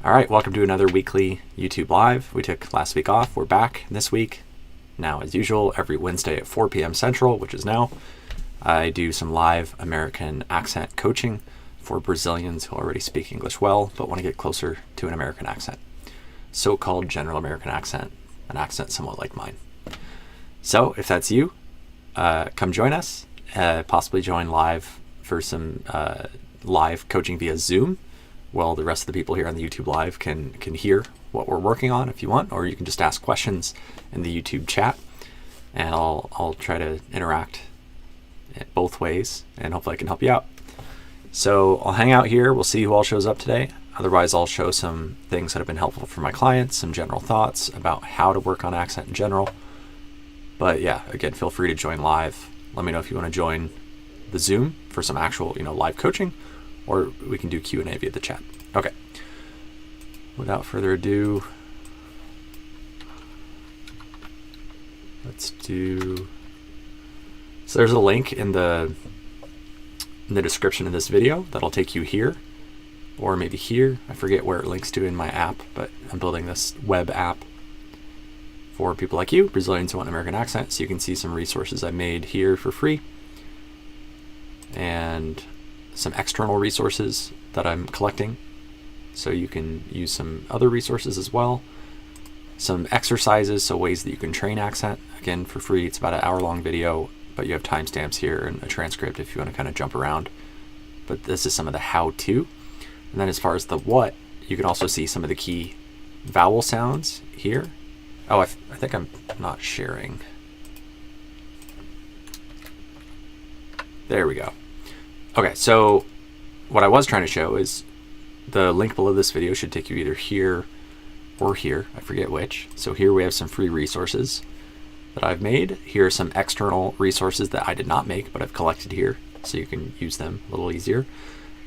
All right, welcome to another weekly YouTube Live. We took last week off. We're back this week. Now, as usual, every Wednesday at 4 p.m. Central, which is now, I do some live American accent coaching for Brazilians who already speak English well, but want to get closer to an American accent. So-called general American accent, an accent somewhat like mine. So if that's you, come join us, possibly join live for some live coaching via Zoom. Well, the rest of the people here on the YouTube Live can hear what we're working on if you want, or you can just ask questions in the YouTube chat, and I'll try to interact both ways, and hopefully I can help you out. So I'll hang out here. We'll see who all shows up today. Otherwise, I'll show some things that have been helpful for my clients, some general thoughts about how to work on accent in general. But yeah, again, feel free to join live. Let me know if you want to join the Zoom for some actual, live coaching, or we can do Q&A via the chat. Okay. Without further ado, let's do. So there's a link in the description of this video that'll take you here, or maybe here. I forget where it links to in my app, but I'm building this web app for people like you, Brazilians who want an American accent. So you can see some resources I made here for free, and some external resources that I'm collecting. So you can use some other resources as well. Some exercises, so ways that you can train accent, again, for free. It's about an hour-long video, but you have timestamps here and a transcript if you want to kind of jump around. But this is some of the how-to. And then as far as the what, you can also see some of the key vowel sounds here. Oh, I think I'm not sharing. There we go. Okay, so what I was trying to show is the link below this video should take you either here or here. I forget which. So here we have some free resources that I've made. Here are some external resources that I did not make, but I've collected here, so you can use them a little easier.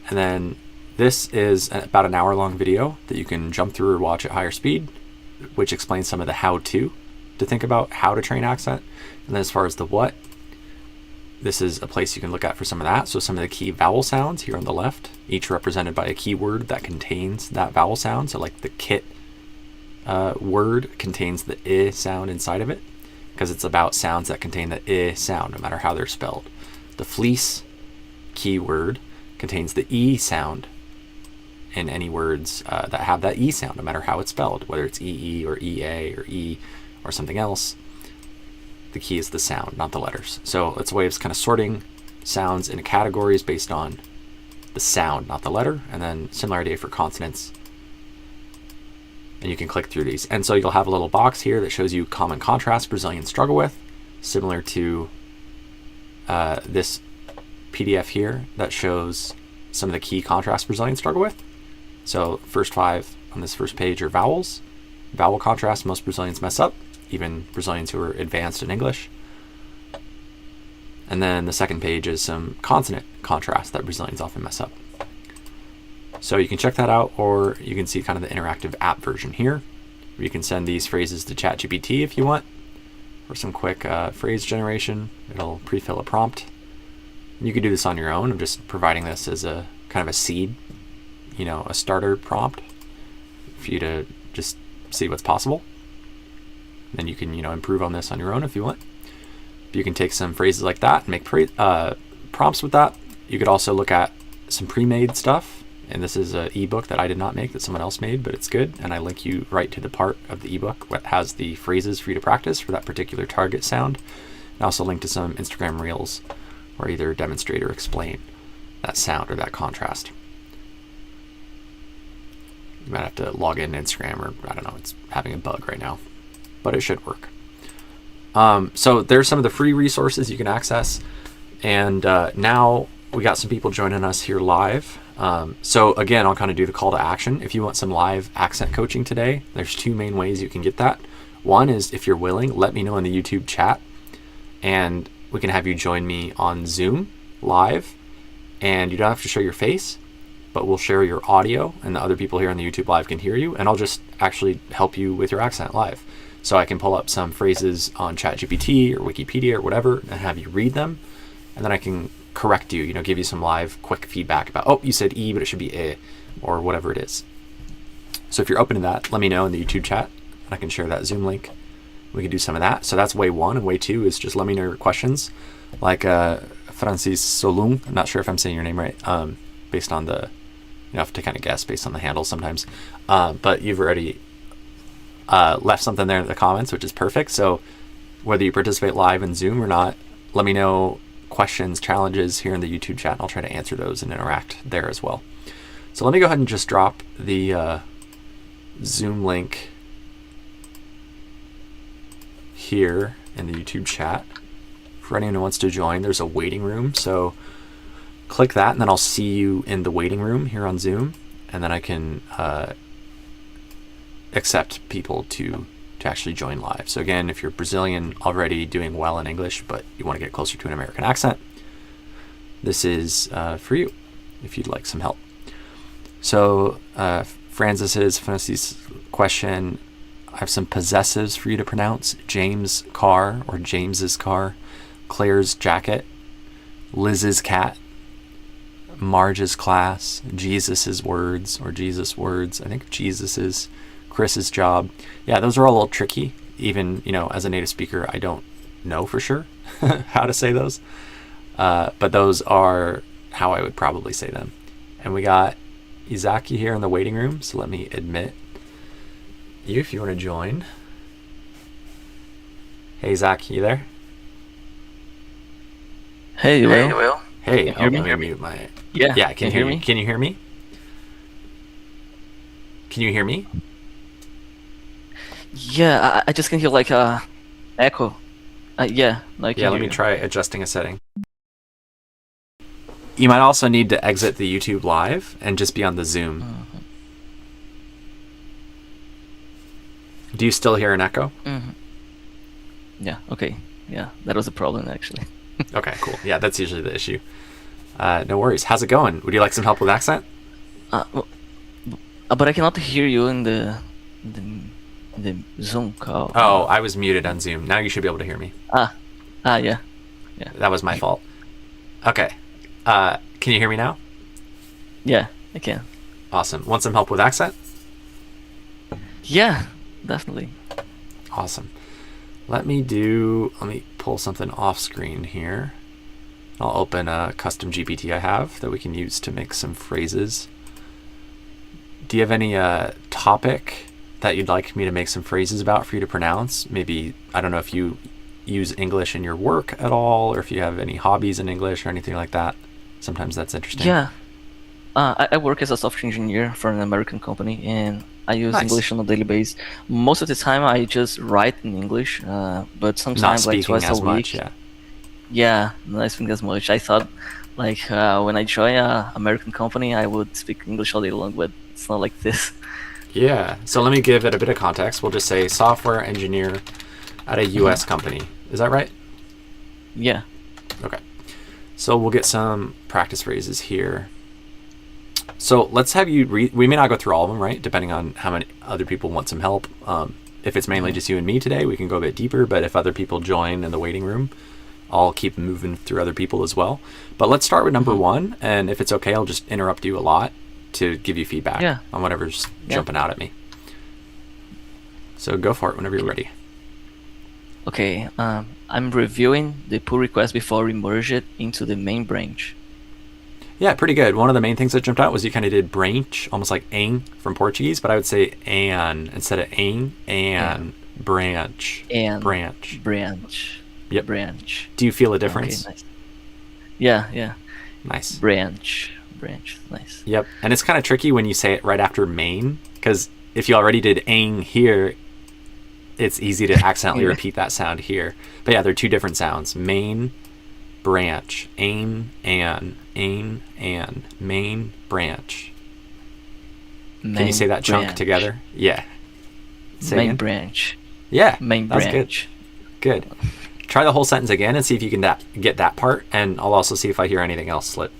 And then this is about an hour-long video that you can jump through or watch at higher speed, which explains some of the how-to to think about how to train accent. And then as far as the what, this is a place you can look at for some of that. So some of the key vowel sounds here on the left, each represented by a keyword that contains that vowel sound. So like the kit word contains the I sound inside of it, because it's about sounds that contain the I sound, no matter how they're spelled. The fleece keyword contains the E sound in any words that have that E sound, no matter how it's spelled, whether it's EE or EA or E or something else. The key is the sound, not the letters. So it's a way of kind of sorting sounds into categories based on the sound, not the letter. And then similar idea for consonants. And you can click through these. And so you'll have a little box here that shows you common contrasts Brazilians struggle with, similar to this PDF here that shows some of the key contrasts Brazilians struggle with. So first 5 on this first page are vowels. Vowel contrast, most Brazilians mess up, even Brazilians who are advanced in English. And then the second page is some consonant contrast that Brazilians often mess up. So you can check that out, or you can see kind of the interactive app version here, where you can send these phrases to ChatGPT if you want, or some quick phrase generation. It'll pre-fill a prompt. You can do this on your own. I'm just providing this as a kind of a seed, a starter prompt for you to just see what's possible. Then you can, improve on this on your own if you want. You can take some phrases like that and make prompts with that. You could also look at some pre-made stuff. And this is an ebook that I did not make, that someone else made, but it's good. And I link you right to the part of the ebook that has the phrases for you to practice for that particular target sound. And also link to some Instagram reels where I either demonstrate or explain that sound or that contrast. You might have to log in to Instagram, or I don't know, it's having a bug right now, but it should work. So there's some of the free resources you can access. And now we got some people joining us here live. So again, I'll kind of do the call to action. If you want some live accent coaching today, there's 2 main ways you can get that. One is, if you're willing, let me know in the YouTube chat, and we can have you join me on Zoom live. And you don't have to show your face, but we'll share your audio, and the other people here on the YouTube Live can hear you, and I'll just actually help you with your accent live. So I can pull up some phrases on ChatGPT or Wikipedia or whatever and have you read them, and then I can correct you, give you some live quick feedback about, oh, you said E, but it should be E, or whatever it is. So if you're open to that, let me know in the YouTube chat, and I can share that Zoom link. We can do some of that. So that's way one, and way two is just let me know your questions. Like Francis Solung, I'm not sure if I'm saying your name right, based on the, you have to kind of guess based on the handle sometimes. But you've already left something there in the comments, which is perfect. So whether you participate live in Zoom or not, let me know questions, challenges here in the YouTube chat, and I'll try to answer those and interact there as well. So let me go ahead and just drop the Zoom link here in the YouTube chat. For anyone who wants to join, there's a waiting room. So click that, and then I'll see you in the waiting room here on Zoom, and then I can accept people to actually join live. So again, if you're Brazilian already doing well in English, but you want to get closer to an American accent, this is for you if you'd like some help. So Francis's question, I have some possessives for you to pronounce. James' car or James's car, Claire's jacket, Liz's cat, Marge's class, Jesus's words or Jesus words. I think Jesus is Chris's job. Yeah, those are all a little tricky. Even, as a native speaker, I don't know for sure how to say those. But those are how I would probably say them. And we got Izaki here in the waiting room. So let me admit you if you want to join. Hey, Izaki, you there? Hey, Will. Hey, Can you let me mute my... Yeah, can you hear me? Can you hear me? Can you hear me? Yeah, I just can hear like a echo. Yeah, like let me try adjusting a setting. You might also need to exit the YouTube live and just be on the Zoom. Mm-hmm. Do you still hear an echo? Mm-hmm. Yeah. Okay. Yeah, that was a problem actually. Okay, cool. Yeah, that's usually the issue. No worries. How's it going? Would you like some help with accent? But I cannot hear you in the Zoom call. Oh, I was muted on Zoom. Now you should be able to hear me. Yeah. That was my fault. Okay. Can you hear me now? Yeah, I can. Awesome. Want some help with accent? Yeah, definitely. Awesome. Let me pull something off screen here. I'll open a custom GPT I have that we can use to make some phrases. Do you have any topic that you'd like me to make some phrases about for you to pronounce? Maybe, I don't know if you use English in your work at all, or if you have any hobbies in English or anything like that. Sometimes that's interesting. Yeah. I work as a software engineer for an American company, and I use English on a daily basis. Most of the time, I just write in English, but sometimes like twice a week. Much, yeah. Yeah, not speaking as much. I thought, like, when I join an American company, I would speak English all day long, but it's not like this. Yeah. So let me give it a bit of context. We'll just say software engineer at a U.S. company. Is that right? Yeah. Okay. So we'll get some practice phrases here. So let's have you read. We may not go through all of them, right? Depending on how many other people want some help. If it's mainly just you and me today, we can go a bit deeper. But if other people join in the waiting room, I'll keep moving through other people as well. But let's start with number one. And if it's okay, I'll just interrupt you a lot to give you feedback on whatever's jumping out at me. So go for it whenever you're ready. Okay. I'm reviewing the pull request before we merge it into the main branch. Yeah, pretty good. One of the main things that jumped out was you kind of did branch, almost like "eng" from Portuguese, but I would say "an" instead of "eng," "an," branch. And branch. Branch. Yep. Branch. Do you feel a difference? Okay, nice. Yeah. Nice. Branch. Nice. Yep. And it's kind of tricky when you say it right after main, because if you already did "eng" here, it's easy to accidentally repeat that sound here. But yeah, they're two different sounds. Main, branch. An, main, branch. Can you say that chunk together? Yeah. Main branch. Yeah. Main branch. Good. Try the whole sentence again and see if you can get that part, and I'll also see if I hear anything else slip.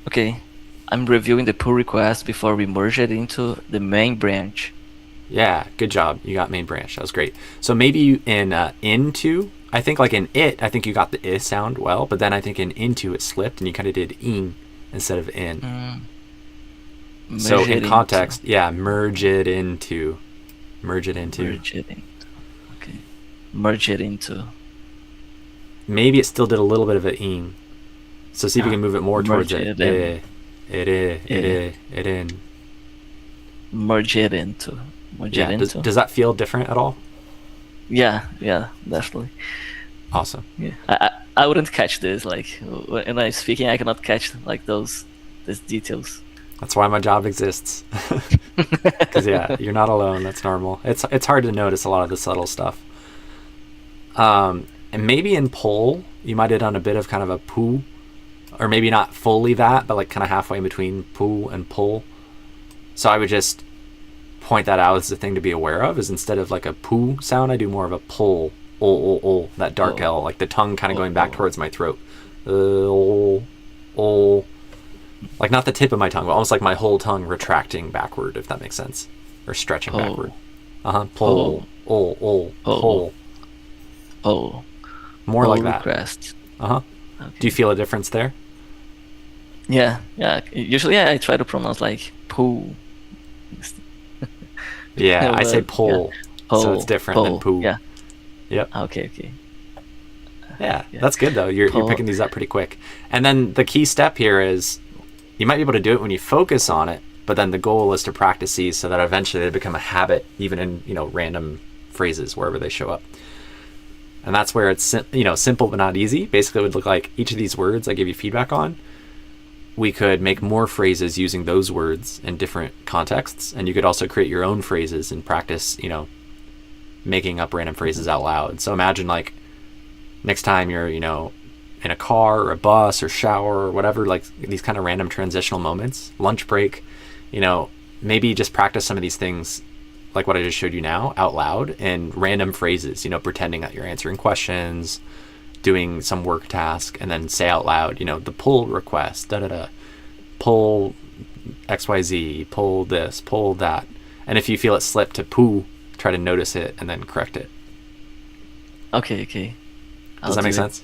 Okay. I'm reviewing the pull request before we merge it into the main branch. Yeah, good job. You got main branch. That was great. So maybe in into, I think like in it, I think you got the I sound well, but then I think in into it slipped and you kind of did ing instead of in. So Merge in it context, into. yeah, merge it into. Merge it into. Merge it into. Okay. Merge it into. Maybe it still did a little bit of an ing. So see if you can move it more towards Merge it. it in. It in. Merge it into. Merge it Yeah. into. Does that feel different at all? Yeah, yeah, definitely. Awesome. Yeah, I wouldn't catch this. Like when I'm speaking, I cannot catch like these details. That's why my job exists. Because yeah, you're not alone. That's normal. It's hard to notice a lot of the subtle stuff. And maybe in pull, you might have done a bit of kind of a poo, or maybe not fully that, but like kind of halfway in between poo and pull. So I would just point that out as the thing to be aware of. Is instead of like a poo sound, I do more of a pull. That dark L, like the tongue kind of going back towards my throat. Like not the tip of my tongue, but almost like my whole tongue retracting backward, if that makes sense, or stretching backward. Pull, pull. More like that. Request. Okay. Do you feel a difference there? Yeah. Usually, I try to pronounce like poo. Yeah, I say pull, so it's different than poo. Yeah. Yep. Okay. Yeah, that's good though. You're picking these up pretty quick. And then the key step here is you might be able to do it when you focus on it, but then the goal is to practice these so that eventually they become a habit, even in random phrases wherever they show up. And that's where it's simple but not easy. Basically, it would look like each of these words I give you feedback on. We could make more phrases using those words in different contexts, and you could also create your own phrases and practice, making up random phrases out loud. So imagine like next time you're, in a car or a bus or shower or whatever, like these kind of random transitional moments, lunch break, maybe just practice some of these things like what I just showed you now out loud in random phrases, pretending that you're answering questions, doing some work task, and then say out loud, the pull request, pull XYZ, pull this, pull that. And if you feel it slip to poo, try to notice it and then correct it. Okay. Does that make sense?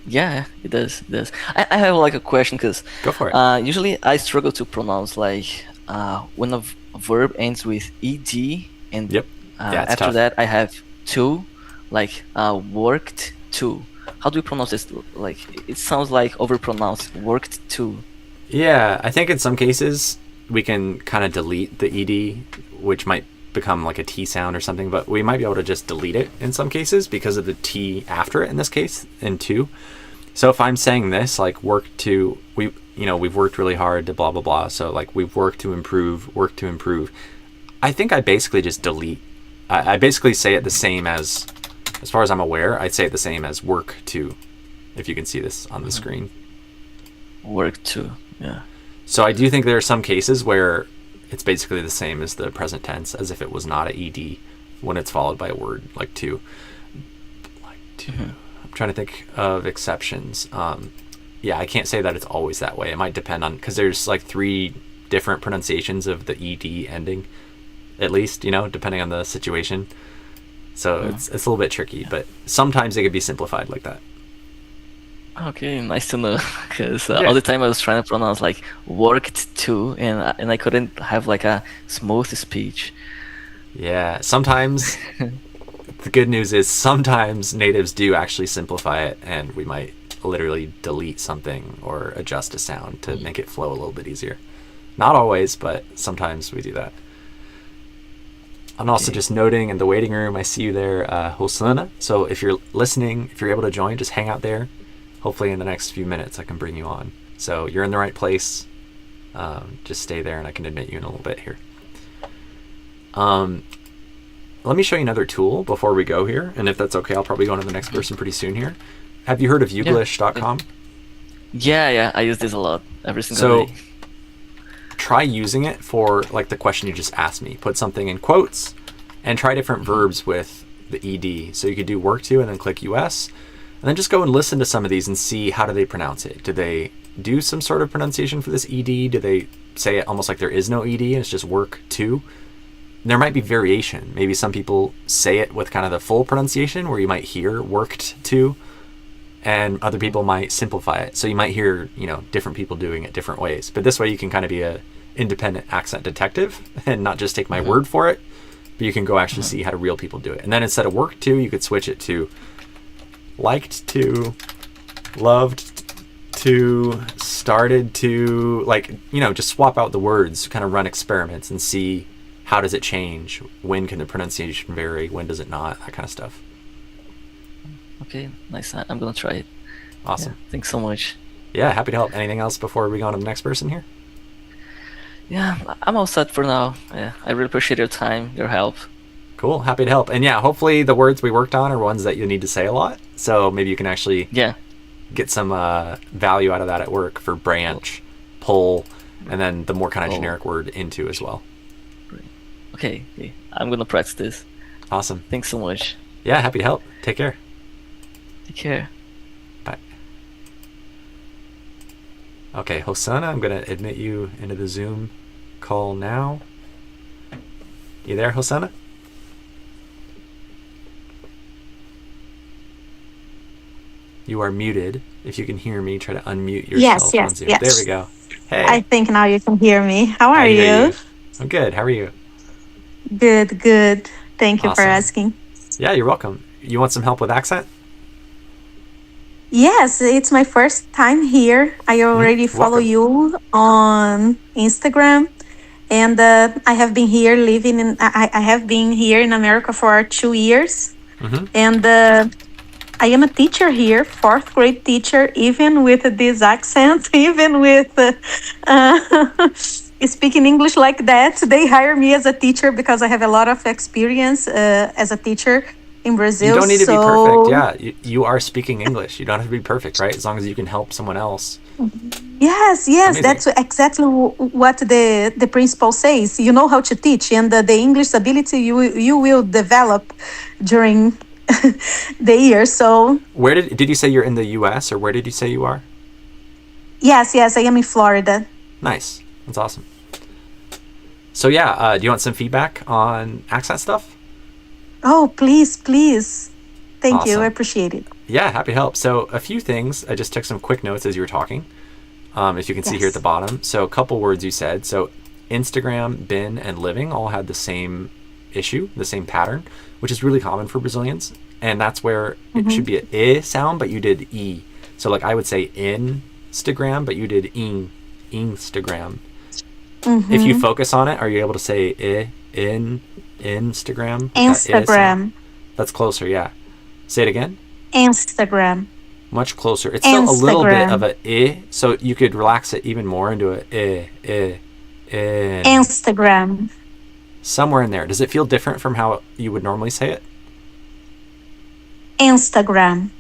Yeah, it does. I have like a question because go for it. Usually I struggle to pronounce like when a verb ends with ed and yep. After tough. that I have to, like worked to. How do you pronounce this? Like it sounds like overpronounced. Worked to. Yeah, I think in some cases we can kind of delete the ed, which might become like a T sound or something, but we might be able to just delete it in some cases because of the T after it in this case, in to. So if I'm saying this, like work to, we've worked really hard to blah, blah, blah. So like we've worked to improve. I think I basically just delete. I basically say it the same as far as I'm aware, I'd say it the same as work to, if you can see this on the screen. Work to, yeah. So I do think there are some cases where it's basically the same as the present tense, as if it was not a ed when it's followed by a word like to. I'm trying to think of exceptions. Yeah, I can't say that it's always that way. It might depend on, because there's like 3 different pronunciations of the ed ending, at least, depending on the situation. So it's a little bit tricky, but sometimes it could be simplified like that. Okay, nice to know. Because all the time I was trying to pronounce like worked to, and I couldn't have like a smooth speech. Yeah, sometimes the good news is sometimes natives do actually simplify it, and we might literally delete something or adjust a sound to make it flow a little bit easier. Not always, but sometimes we do that. I'm also just noting in the waiting room, I see you there, Hosana. So if you're listening, if you're able to join, just hang out there. Hopefully in the next few minutes I can bring you on. So you're in the right place. Just stay there and I can admit you in a little bit here. Let me show you another tool before we go here. And if that's okay, I'll probably go on to the next person pretty soon here. Have you heard of Youglish.com? Yeah, I use this a lot every single day. Try using it for like the question you just asked me. Put something in quotes and try different verbs with the ed. So you could do work to and then click US. And then just go and listen to some of these and see how do they pronounce it. Do they do some sort of pronunciation for this ed? Do they say it almost like there is no ed and it's just work to? There might be variation. Maybe some people say it with kind of the full pronunciation where you might hear worked to, and other people might simplify it. So you might hear, different people doing it different ways. But this way you can kind of be an independent accent detective and not just take my word for it, but you can go actually see how do real people do it. And then instead of worked to, you could switch it to liked to, loved to, started to, like, you know, just swap out the words, kind of run experiments and see how does it change, when can the pronunciation vary, when does it not, that kind of stuff. Okay, nice. I'm gonna try it. Awesome. Yeah, thanks so much. Yeah, happy to help. Anything else before we go on to the next person here? Yeah, I'm all set for now. Yeah, I really appreciate your time, your help. Cool, happy to help. And yeah, hopefully the words we worked on are ones that you need to say a lot. So maybe you can actually get some value out of that at work for branch, pull, and then the more kind of generic word into as well. Okay, I'm gonna practice this. Awesome. Thanks so much. Yeah, happy to help. Take care. Take care. Bye. Okay, Hosanna, I'm going to admit you into the Zoom call now. You there, Hosanna? You are muted. If you can hear me, try to unmute yourself on Zoom. Yes. There we go. Hey. I think now you can hear me. How are you? I'm good. How are you? Good. Thank you for asking. Yeah, you're welcome. You want some help with accent? Yes, it's my first time here. I already follow you on Instagram, and I have been here living in. I have been here in America for 2 years, and I am a teacher here, 4th grade teacher, even with this accent, even with speaking English like that. They hire me as a teacher because I have a lot of experience as a teacher in Brazil. You don't need to be perfect. Yeah, you are speaking English. You don't have to be perfect, right? As long as you can help someone else. Yes. Amazing. That's exactly what the principal says. You know how to teach, and the English ability you will develop during the year. So where did you say you're in the U.S. or where did you say you are? Yes, I am in Florida. Nice. That's awesome. So yeah, do you want some feedback on accent stuff? Oh, please. Thank you. I appreciate it. Yeah, happy to help. So a few things. I just took some quick notes as you were talking. If you can see here at the bottom. So a couple words you said. So Instagram, been, and living all had the same issue, the same pattern, which is really common for Brazilians. And that's where it should be an I sound, but you did E. So like I would say Instagram, but you did Instagram. If you focus on it, are you able to say Instagram? Instagram. That's closer, yeah. Say it again. Instagram. Much closer. It's still a little bit of a I, so you could relax it even more into a I. Instagram. Somewhere in there. Does it feel different from how you would normally say it? Instagram.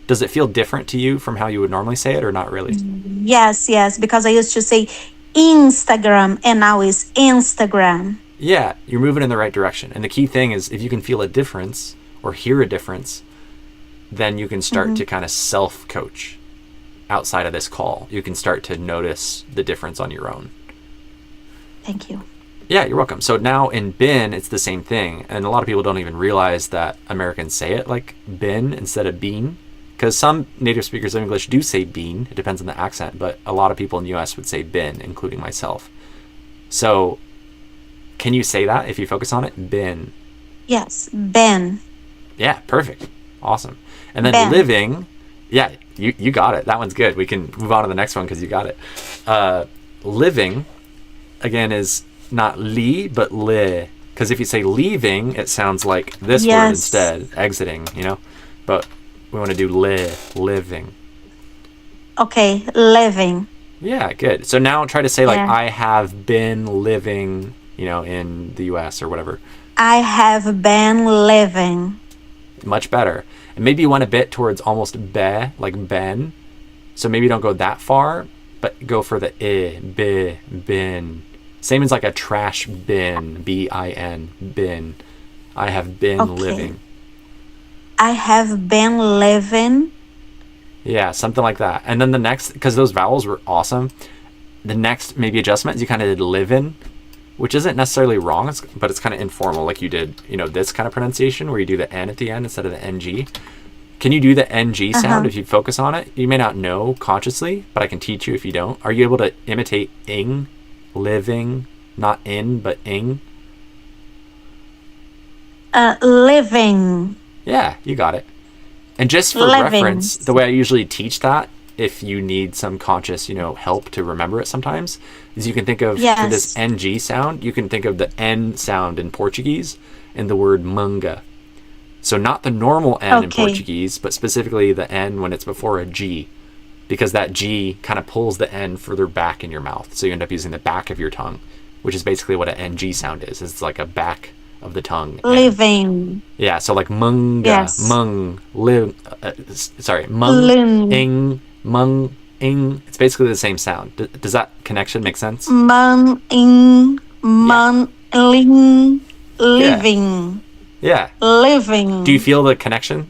Does it feel different to you from how you would normally say it, or not really? Yes, because I used to say Instagram, and now it's Instagram. Yeah, you're moving in the right direction. And the key thing is if you can feel a difference or hear a difference, then you can start to kind of self-coach outside of this call. You can start to notice the difference on your own. Thank you. Yeah, you're welcome. So now in been, it's the same thing. And a lot of people don't even realize that Americans say it like been instead of bean. Because some native speakers of English do say bean. It depends on the accent. But a lot of people in the U.S. would say been, including myself. So can you say that if you focus on it? Been. Yes, been. Yeah, perfect. Awesome. And then living. Yeah, you got it. That one's good. We can move on to the next one because you got it. Living, again, is not li, but li. Because if you say leaving, it sounds like this word instead, exiting, But we want to do living. Okay, living. Yeah, good. So now try to say I have been living, in the U.S. or whatever. I have been living. Much better. And maybe you went a bit towards almost be, like ben. So maybe don't go that far, but go for the bin. Same as like a trash bin, bin, bin. I have been living. I have been living. Yeah, something like that. And then the next, because those vowels were awesome, the next maybe adjustment is you kind of did live in, which isn't necessarily wrong, but it's kind of informal, like you did, this kind of pronunciation where you do the N at the end instead of the NG. Can you do the NG sound if you focus on it? You may not know consciously, but I can teach you if you don't. Are you able to imitate ing living, not in, but ing. Living. Yeah, you got it. And just for Living. reference, the way I usually teach that, if you need some conscious, help to remember it sometimes, is you can think of for this NG sound, you can think of the N sound in Portuguese and the word manga. So not the normal N in Portuguese, but specifically the N when it's before a G, because that G kind of pulls the N further back in your mouth. So you end up using the back of your tongue, which is basically what an NG sound is. It's like a back of the tongue. Living. Yeah, so like manga, mung, mung, Lin. ing, mung, ing. It's basically the same sound. Does that connection make sense? Man, ing, man, ling, living. Yeah. Living. Do you feel the connection?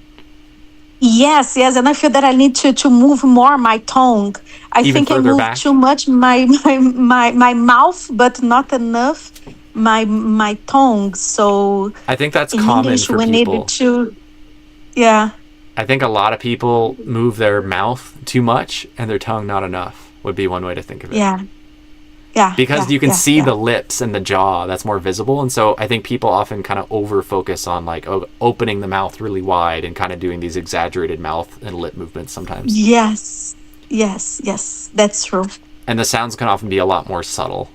Yes, and I feel that I need to move more my tongue. I Even think I further move back? too much my mouth, but not enough my tongue. So I think that's in common English for we people. need to, yeah. I think a lot of people move their mouth too much and their tongue not enough would be one way to think of it. Yeah. Because you can see the lips and the jaw, that's more visible. And so I think people often kind of over focus on like opening the mouth really wide and kind of doing these exaggerated mouth and lip movements sometimes. Yes, that's true. And the sounds can often be a lot more subtle.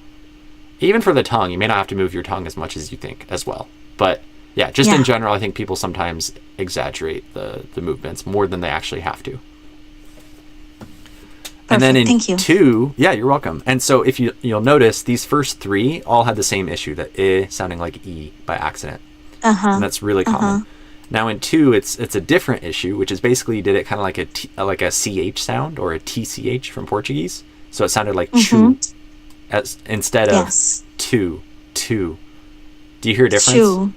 Even for the tongue, you may not have to move your tongue as much as you think as well. But yeah, just in general, I think people sometimes exaggerate the movements more than they actually have to. And then in Thank you. 2, yeah, you're welcome. And so if you'll notice, these first 3 all had the same issue, the I sounding like E by accident. And that's really common. Now in 2, it's a different issue, which is basically you did it kind of like a CH sound or a TCH from Portuguese. So it sounded like chu instead of two. Do you hear a difference? Chu.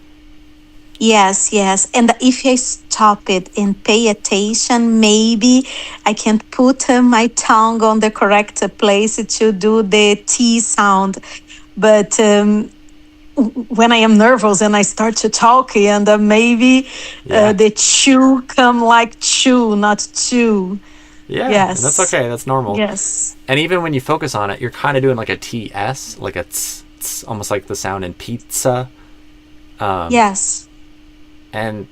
Yes. And if I stop it and pay attention, maybe I can put my tongue on the correct place to do the T sound. But when I am nervous and I start to talk, and maybe the chew come like chew, not chew. Yeah, yes. That's okay. That's normal. Yes. And even when you focus on it, you're kind of doing like a TS, like a tss, tss, almost like the sound in pizza. Yes. And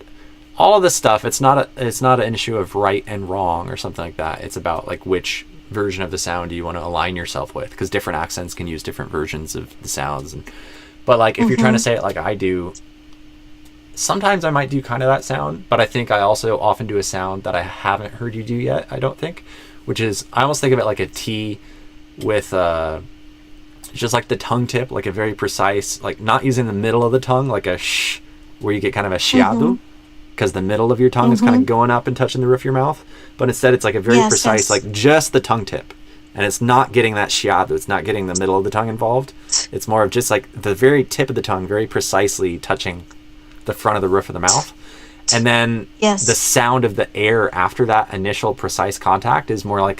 all of this stuff, it's not an issue of right and wrong or something like that. It's about like which version of the sound do you want to align yourself with, because different accents can use different versions of the sounds. But like if you're trying to say it like I do, sometimes I might do kind of that sound, but I think I also often do a sound that I haven't heard you do yet, I don't think, which is I almost think of it like a T with just like the tongue tip, like a very precise, like not using the middle of the tongue, like a sh, where you get kind of a chiado, because the middle of your tongue is kind of going up and touching the roof of your mouth, but instead it's like a very precise, like just the tongue tip, and it's not getting that chiado, it's not getting the middle of the tongue involved, it's more of just like the very tip of the tongue very precisely touching the front of the roof of the mouth. And then the sound of the air after that initial precise contact is more like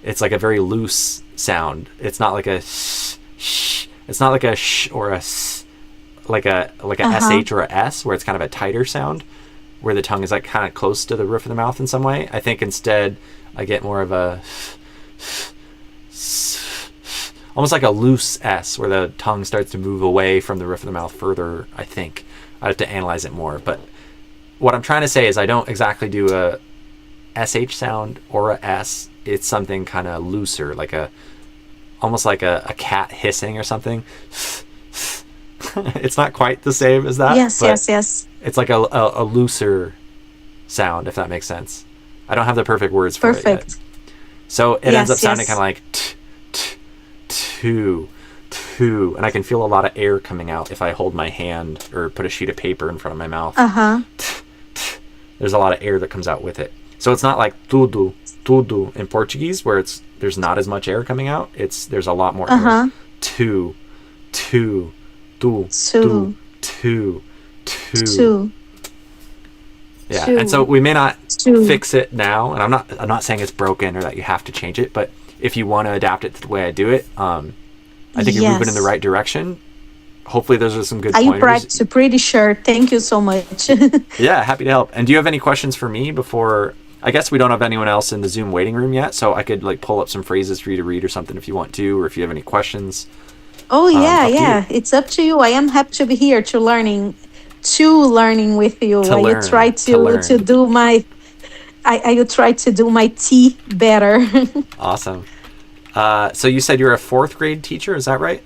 it's like a very loose sound. It's not like a sh, it's not like a sh or a s, like a sh or a s, where it's kind of a tighter sound, where the tongue is like kind of close to the roof of the mouth in some way. I think instead I get more of a almost like a loose s, where the tongue starts to move away from the roof of the mouth further. I think I have to analyze it more, but what I'm trying to say is I don't exactly do a sh sound or a s. It's something kind of looser, like almost like a cat hissing or something. It's not quite the same as that. Yes. It's like a looser sound, if that makes sense. I don't have the perfect words for it yet. So it ends up sounding kind of like two, and I can feel a lot of air coming out if I hold my hand or put a sheet of paper in front of my mouth. There's a lot of air that comes out with it. So it's not like tudo in Portuguese, where there's not as much air coming out. There's a lot more air. Two. Yeah, and so we may not fix it now, and I'm not saying it's broken or that you have to change it, but if you want to adapt it to the way I do it, I think you're moving in the right direction. Hopefully those are some good pointers. I'm pretty sure. Thank you so much. Yeah, happy to help. And do you have any questions for me before I guess we don't have anyone else in the Zoom waiting room yet, so I could like pull up some phrases for you to read or something if you want to, or if you have any questions. Oh yeah, up to yeah. It's up to you. I am happy to be here to learning with you. To I learn, will try to learn. to do my I will try to do my tea better. Awesome. So you said you're a 4th grade teacher, is that right?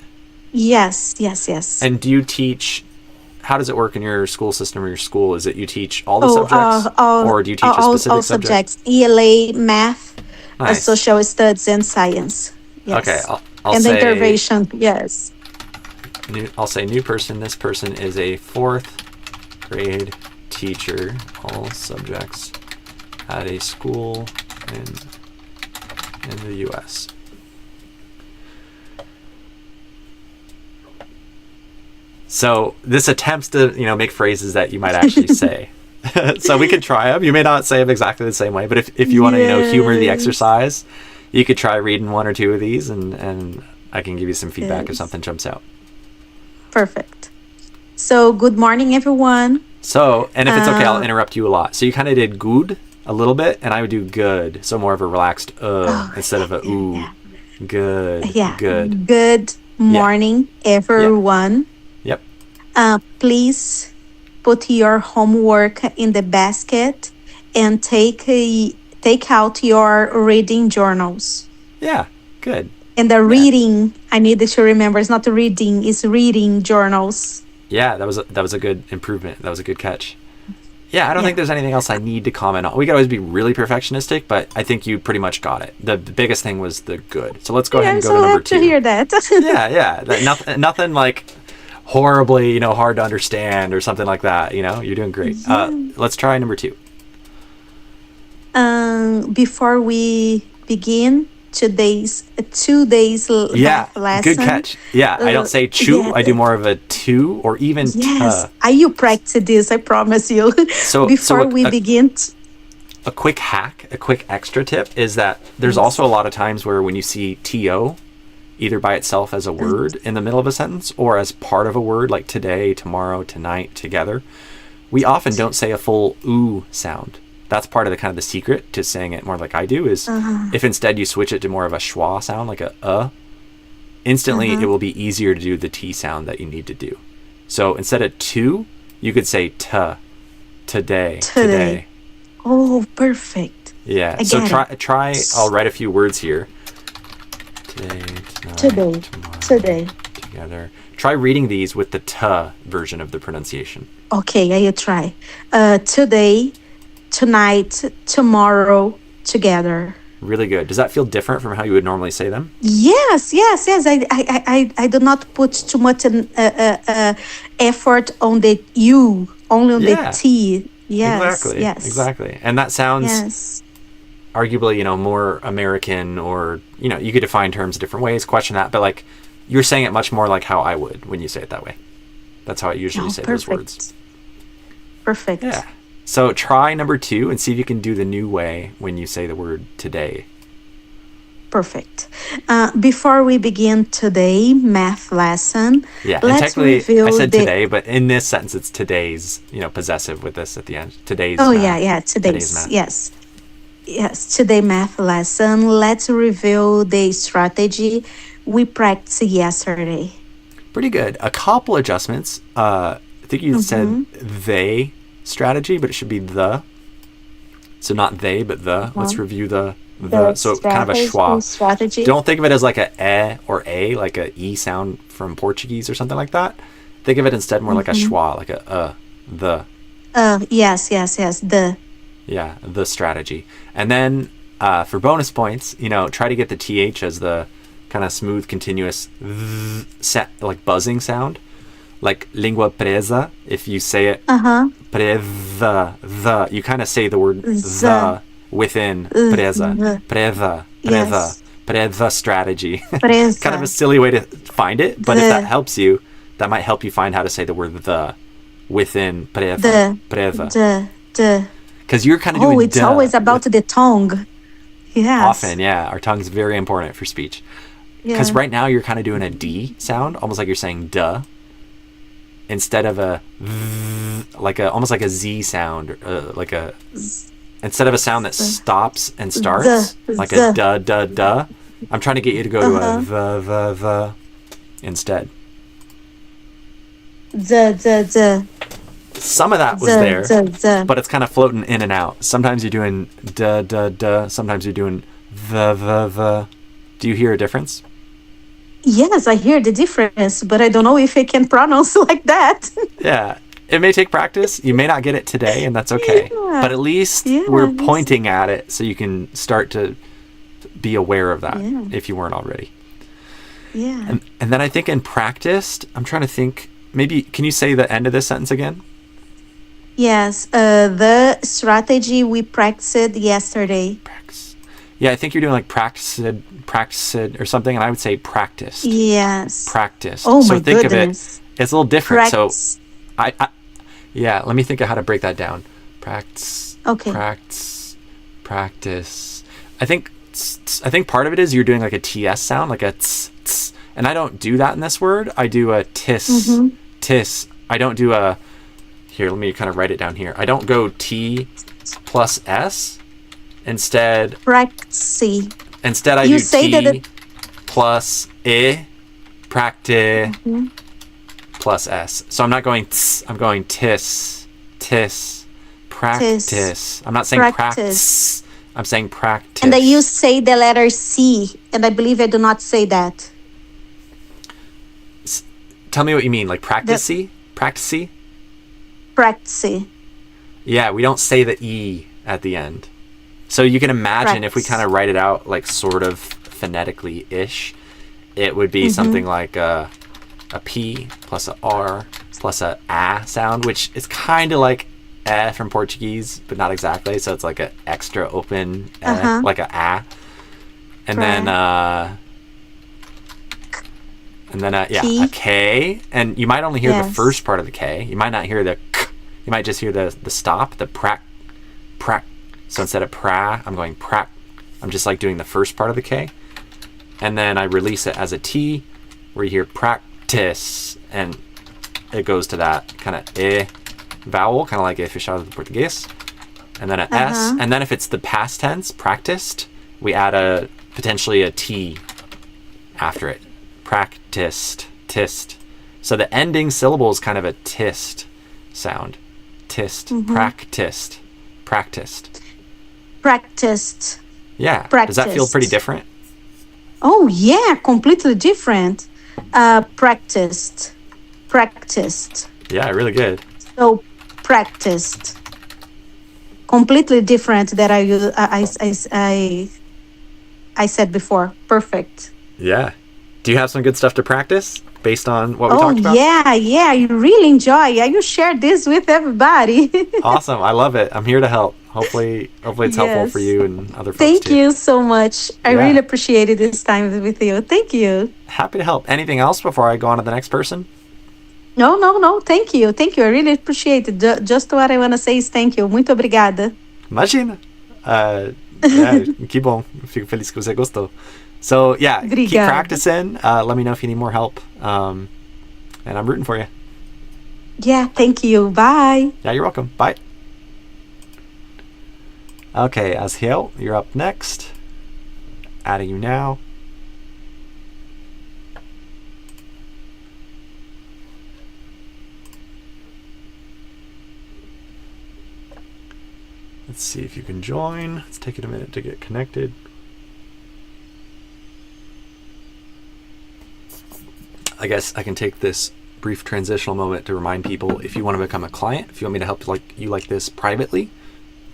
Yes, yes, yes. And do you teach, how does it work in your school system or your school? Is it you teach all the Oh, subjects? Or do you teach a specific all subject? subjects: ELA, math, Nice. social studies, and science. Yes. Okay, I'll and say, intervention. Yes. I'll say new person. This person is a 4th grade teacher, all subjects at a school in the U.S. So this attempts to, make phrases that you might actually say. So we could try them. You may not say them exactly the same way, but if you want to, humor the Yes. exercise, you could try reading 1 or 2 of these, and I can give you some feedback if Yes. something jumps out. Perfect. So, good morning, everyone. So, and if it's okay, I'll interrupt you a lot. So you kind of did good a little bit, and I would do good. So more of a relaxed instead of a ooh. yeah. Good. Yeah. Good. Good morning, everyone. Yep. Please put your homework in the basket and take out your reading journals. Yeah. Good. And the reading, I needed to remember, it's not the reading, it's reading journals. Yeah, that was a good improvement. That was a good catch. Yeah, I don't think there's anything else I need to comment on. We could always be really perfectionistic, but I think you pretty much got it. The biggest thing was the good. So let's go ahead and go to number 2. I'm so happy to hear that. Yeah. Nothing like horribly, hard to understand or something like that. You're doing great. Let's try number 2. Before we begin today's 2 days math lesson. Good catch. Yeah, I don't say chew. yeah. I do more of a to or even Yes, ta. you practice this, I promise you. So Before we begin... A quick hack, a quick extra tip is that there's also a lot of times where when you see to, either by itself as a word in the middle of a sentence or as part of a word like today, tomorrow, tonight, together, we often don't say a full oo sound. That's part of the kind of the secret to saying it more like I do is if instead you switch it to more of a schwa sound, like a, instantly it will be easier to do the T sound that you need to do. So instead of to, you could say today. Oh, perfect. Yeah. I So get it. try. I'll write a few words here. Today, tonight, Today, tomorrow, today. together. Try reading these with the ta version of the pronunciation. Okay, I will try. Today, tonight, tomorrow, together. Really good. Does that feel different from how you would normally say them? Yes. I do not put too much effort on the U, only on the T. Yes. Exactly. And that sounds arguably, more American, or, you could define terms different ways, question that, but like you're saying it much more like how I would when you say it that way. That's how I usually say those words. Perfect. Yeah. So try number 2 and see if you can do the new way when you say the word today. Perfect. Before we begin today math lesson, Yeah, let's and technically review I said today, but in this sentence it's today's, possessive with this at the end. Today's Oh, math. today's math. Yes, today math lesson. Let's review the strategy we practiced yesterday. Pretty good. A couple adjustments. I think you said they strategy, but it should be the. So not they, but the. Let's review the. So kind of a schwa. Strategy. Don't think of it as like a or a, like a e sound from Portuguese or something like that. Think of it instead more like a schwa, like a the. Yes. The. Yeah, the strategy. And then for bonus points, try to get the th as the kind of smooth, continuous like buzzing sound, like lingua presa. If you say it, the, you kind of say the word the within presa, presa strategy. Kind of a silly way to find it, but if that helps you, that might help you find how to say the word the within presa. Because you're kind of doing it's always about the tongue. Yes. Often, yeah. Our tongue's very important for speech. Because right now you're kind of doing a D sound, almost like you're saying duh, instead of a almost like a Z sound, like a instead of a sound that stops and starts, like a duh, duh, duh, I'm trying to get you to go to a v instead. Some of that was there, but it's kind of floating in and out. Sometimes you're doing duh, duh, duh. Sometimes you're doing v. Do you hear a difference? Yes, I hear the difference, but I don't know if I can pronounce like that. Yeah. It may take practice. You may not get it today, and that's okay. Yeah. But at least we're pointing at it so you can start to be aware of that if you weren't already. Yeah. And then I think in practice, I'm trying to think, maybe, can you say the end of this sentence again? Yes. The strategy we practiced yesterday. Yeah, I think you're doing like practice or something, and I would say practiced. Yes. Practiced. Oh, so my think goodness. of it. It's a little different. Practice. So let me think of how to break that down. Practice. Okay. Practice. I think part of it is you're doing like a TS sound, like a tss, and I don't do that in this word. I do a tis, tis. I don't do a, here, let me kind of write it down here. I don't go T plus S. Instead, practice. Instead, I do T plus I, practice, plus S. So I'm not going tss, I'm going tis, practice. I'm not saying practice. I'm saying practice. And then you say the letter C, and I believe I do not say that. Tell me what you mean, like practice-y? Practice-y? Practice. Yeah, we don't say the E at the end. So you can imagine if we kind of write it out like sort of phonetically-ish, it would be something like a P plus a R plus a sound, which is kind of like from Portuguese, but not exactly. So it's like an extra open, like a. And then, a K. And you might only hear the first part of the K. You might not hear the K. You might just hear the stop, the prac. So instead of pra, I'm going prac. I'm just like doing the first part of the K. And then I release it as a T, where you hear practice, and it goes to that kind of vowel, kind of like a fechado de português. And then a S. And then if it's the past tense, practiced, we add potentially a T after it. Practiced, tist. So the ending syllable is kind of a tist sound. Tist, practiced, practiced. Practiced. Yeah. Practiced. Does that feel pretty different? Oh, yeah, completely different. Practiced. Yeah, really good. So, practiced. Completely different that I said before. Perfect. Yeah. Do you have some good stuff to practice based on what we talked about? Yeah. I really enjoy. You share this with everybody. Awesome. I love it. I'm here to help. Hopefully it's helpful for you and other folks. Thank you so much. I really appreciated this time with you. Thank you. Happy to help. Anything else before I go on to the next person? No. Thank you. I really appreciate it. Just what I want to say is thank you. Muito obrigada. Imagina. Que bom. Fico feliz que você gostou. So, keep practicing. Let me know if you need more help. And I'm rooting for you. Yeah, thank you. Bye. Yeah, you're welcome. Bye. Okay, Azriel, you're up next. Adding you now. Let's see if you can join. It's taking a minute to get connected. I guess I can take this brief transitional moment to remind people, if you want to become a client, if you want me to help you like this privately,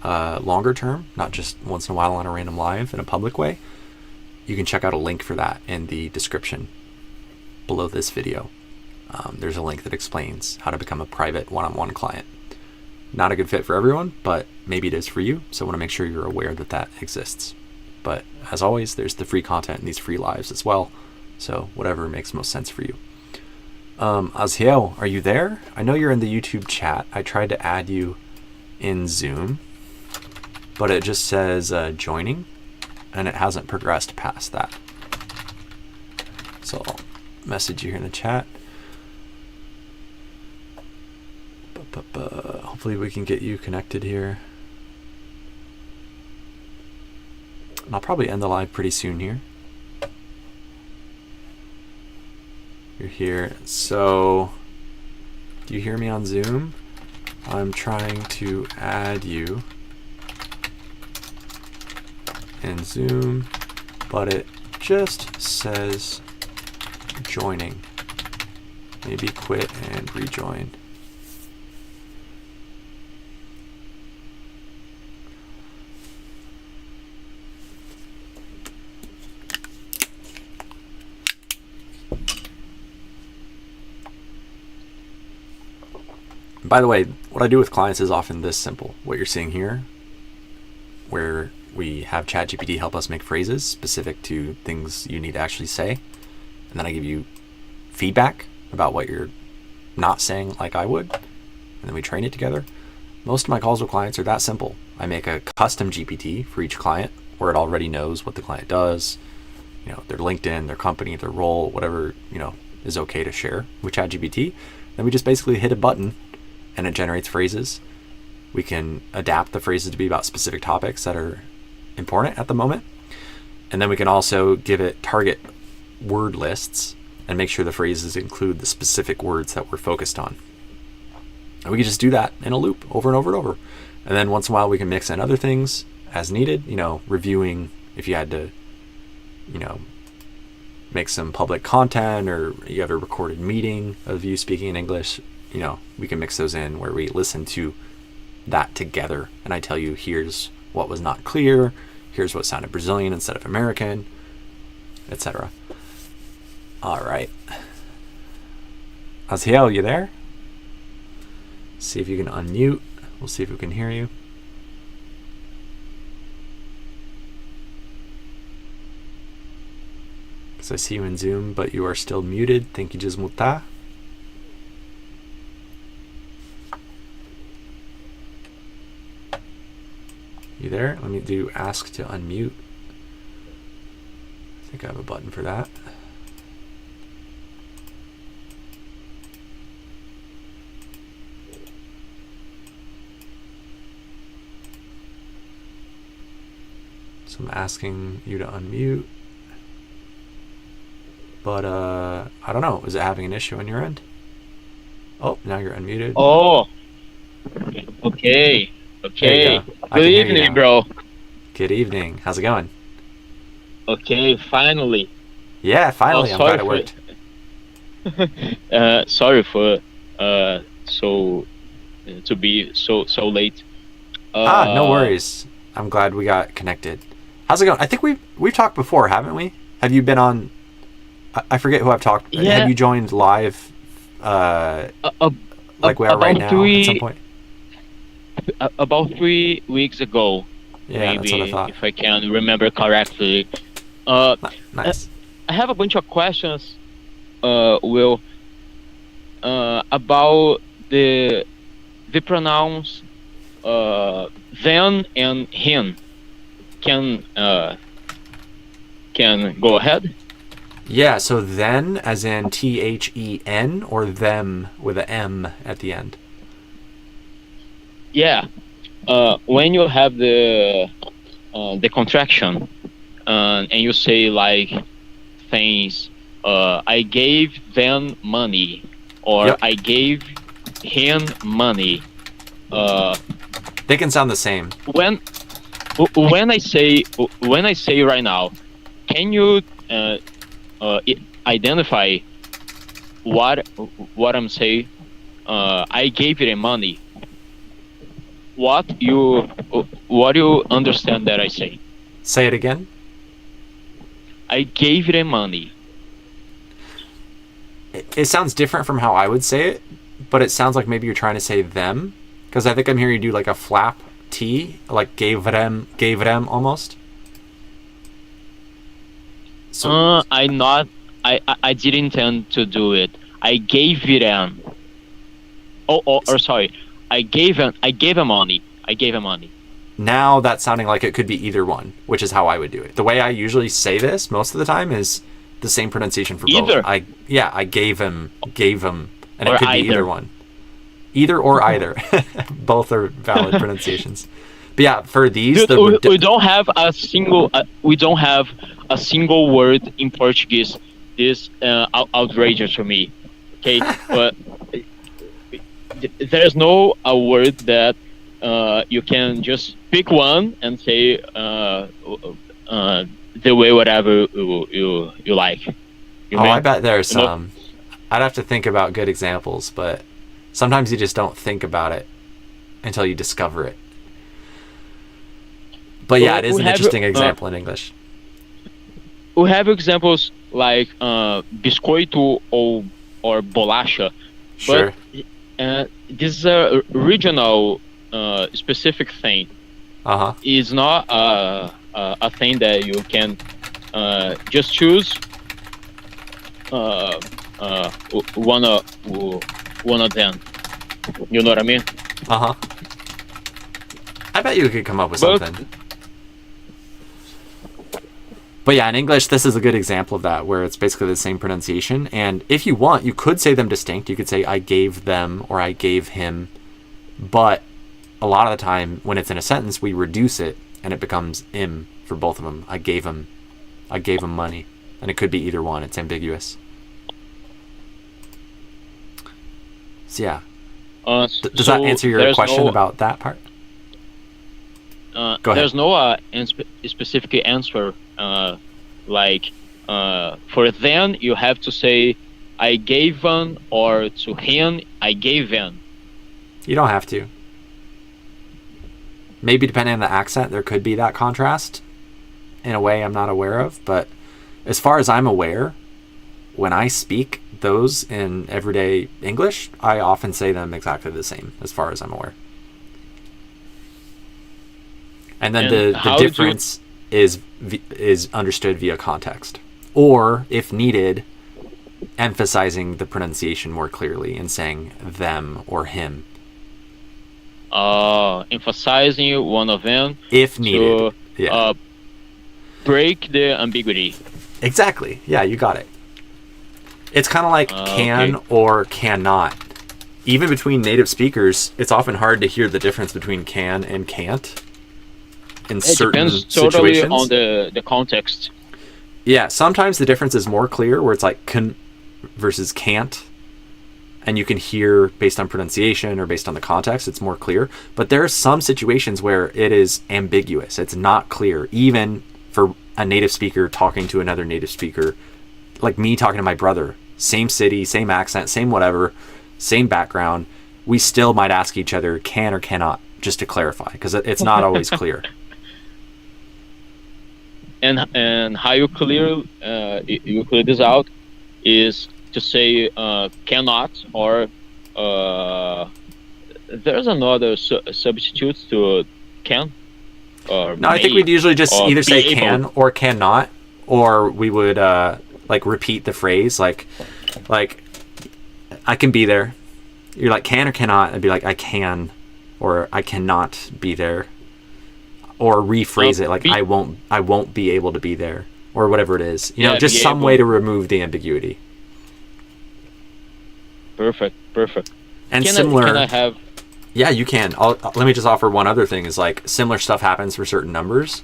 longer term, not just once in a while on a random live in a public way, you can check out a link for that in the description below this video. There's a link that explains how to become a private one-on-one client. Not a good fit for everyone, but maybe it is for you, so I want to make sure you're aware that that exists. But as always, there's the free content in these free lives as well, so whatever makes most sense for you. Azriel, are you there? I know you're in the YouTube chat. I tried to add you in Zoom, but it just says joining, and it hasn't progressed past that. So I'll message you here in the chat. Hopefully we can get you connected here. And I'll probably end the live pretty soon here. You're here. So, do you hear me on Zoom? I'm trying to add you in Zoom, but it just says joining. Maybe quit and rejoin. By the way, what I do with clients is often this simple. What you're seeing here, where we have ChatGPT help us make phrases specific to things you need to actually say, and then I give you feedback about what you're not saying like I would, and then we train it together. Most of my calls with clients are that simple. I make a custom GPT for each client where it already knows what the client does, their LinkedIn, their company, their role, whatever, is okay to share with ChatGPT. Then we just basically hit a button and it generates phrases. We can adapt the phrases to be about specific topics that are important at the moment. And then we can also give it target word lists and make sure the phrases include the specific words that we're focused on. And we can just do that in a loop over and over and over. And then once in a while we can mix in other things as needed, reviewing if you had to, make some public content or you have a recorded meeting of you speaking in English, we can mix those in where we listen to that together. And I tell you, here's what was not clear. Here's what sounded Brazilian instead of American, etc. All right. Aziel, you there? See if you can unmute. We'll see if we can hear you. Because I see you in Zoom, but you are still muted. Tem que desmutar. You there? Let me do ask to unmute. I think I have a button for that. So I'm asking you to unmute. But I don't know. Is it having an issue on your end? Oh, now you're unmuted. Oh, okay. Okay. Good evening, bro. Good evening. How's it going? Okay, finally. Yeah, finally. I'm glad it worked. Sorry for to be so late. No worries. I'm glad we got connected. How's it going? I think we've talked before, haven't we? Have you been on? I forget who I've talked. Yeah. Have you joined live? Like we are right now at some point. About 3 weeks ago. Yeah, maybe, that's what I thought. if I can remember correctly. Nice. I have a bunch of questions, Will, about the pronouns them and him. Can go ahead? Yeah, so then as in THEN or them with a M at the end? Yeah. When you have the contraction and you say like things, I gave them money or Yep. I gave him money. They can sound the same. When I say right now, can you identify what I'm saying? I gave them money. What you understand that I say? Say it again. I gave them money. It sounds different from how I would say it, but it sounds like maybe you're trying to say them, because I think I'm hearing you do like a flap T, like gave them almost. So I didn't intend to do it. I gave them. Or sorry. I gave him money. I gave him money. now that's sounding like it could be either one, which is how I would do it. The way I usually say this most of the time is the same pronunciation for either. both. I gave him, and or it could either. be either one. Either or either. Both are valid pronunciations. But yeah, for these, Dude, we don't have a single word in Portuguese. This outrageous for me. Okay, but there's no a word that you can just pick one and say the way whatever you like. I bet there's some. I'd have to think about good examples, but sometimes you just don't think about it until you discover it. But yeah, it is an interesting example in English. We have examples like biscoito or bolacha. Sure. But this is a regional specific thing. Uh-huh. It's not a thing that you can just choose one of them. You know what I mean? Uh-huh. I bet you could come up with something. But yeah, in English, this is a good example of that, where it's basically the same pronunciation. And if you want, you could say them distinct. You could say, I gave them, or I gave him. But a lot of the time, when it's in a sentence, we reduce it, and it becomes im for both of them. I gave him money. And it could be either one. It's ambiguous. So yeah. Does that answer your question about that part? Go ahead. There's no specific answer. Like for them, you have to say I gave one, or to him, I gave them. You don't have to. Maybe depending on the accent, there could be that contrast in a way I'm not aware of. But as far as I'm aware, when I speak those in everyday English, I often say them exactly the same as far as I'm aware. And then the difference is understood via context, or if needed, emphasizing the pronunciation more clearly and saying them or him. Emphasizing one of them if needed. Yeah. Break the ambiguity. Exactly. Yeah, you got it. It's kind of like can or cannot. Even between native speakers, it's often hard to hear the difference between can and can't. It depends totally on the context. Yeah, sometimes the difference is more clear, where it's like can versus can't, and you can hear based on pronunciation or based on the context, it's more clear. But there are some situations where it is ambiguous. It's not clear, even for a native speaker talking to another native speaker, like me talking to my brother. Same city, same accent, same whatever, same background. We still might ask each other can or cannot, just to clarify, because it's not always clear. And how you clear this out is to say cannot, or there's another substitute to can. Or no, I think we'd usually just either say can or cannot, or we would like repeat the phrase like I can be there. You're like can or cannot, I'd be like I can, or I cannot be there. Or rephrase it like I won't be able to be there, or whatever it is. You know, just some way to remove the ambiguity. Perfect. And can I have? Yeah, you can. Let me just offer one other thing. Is like similar stuff happens for certain numbers.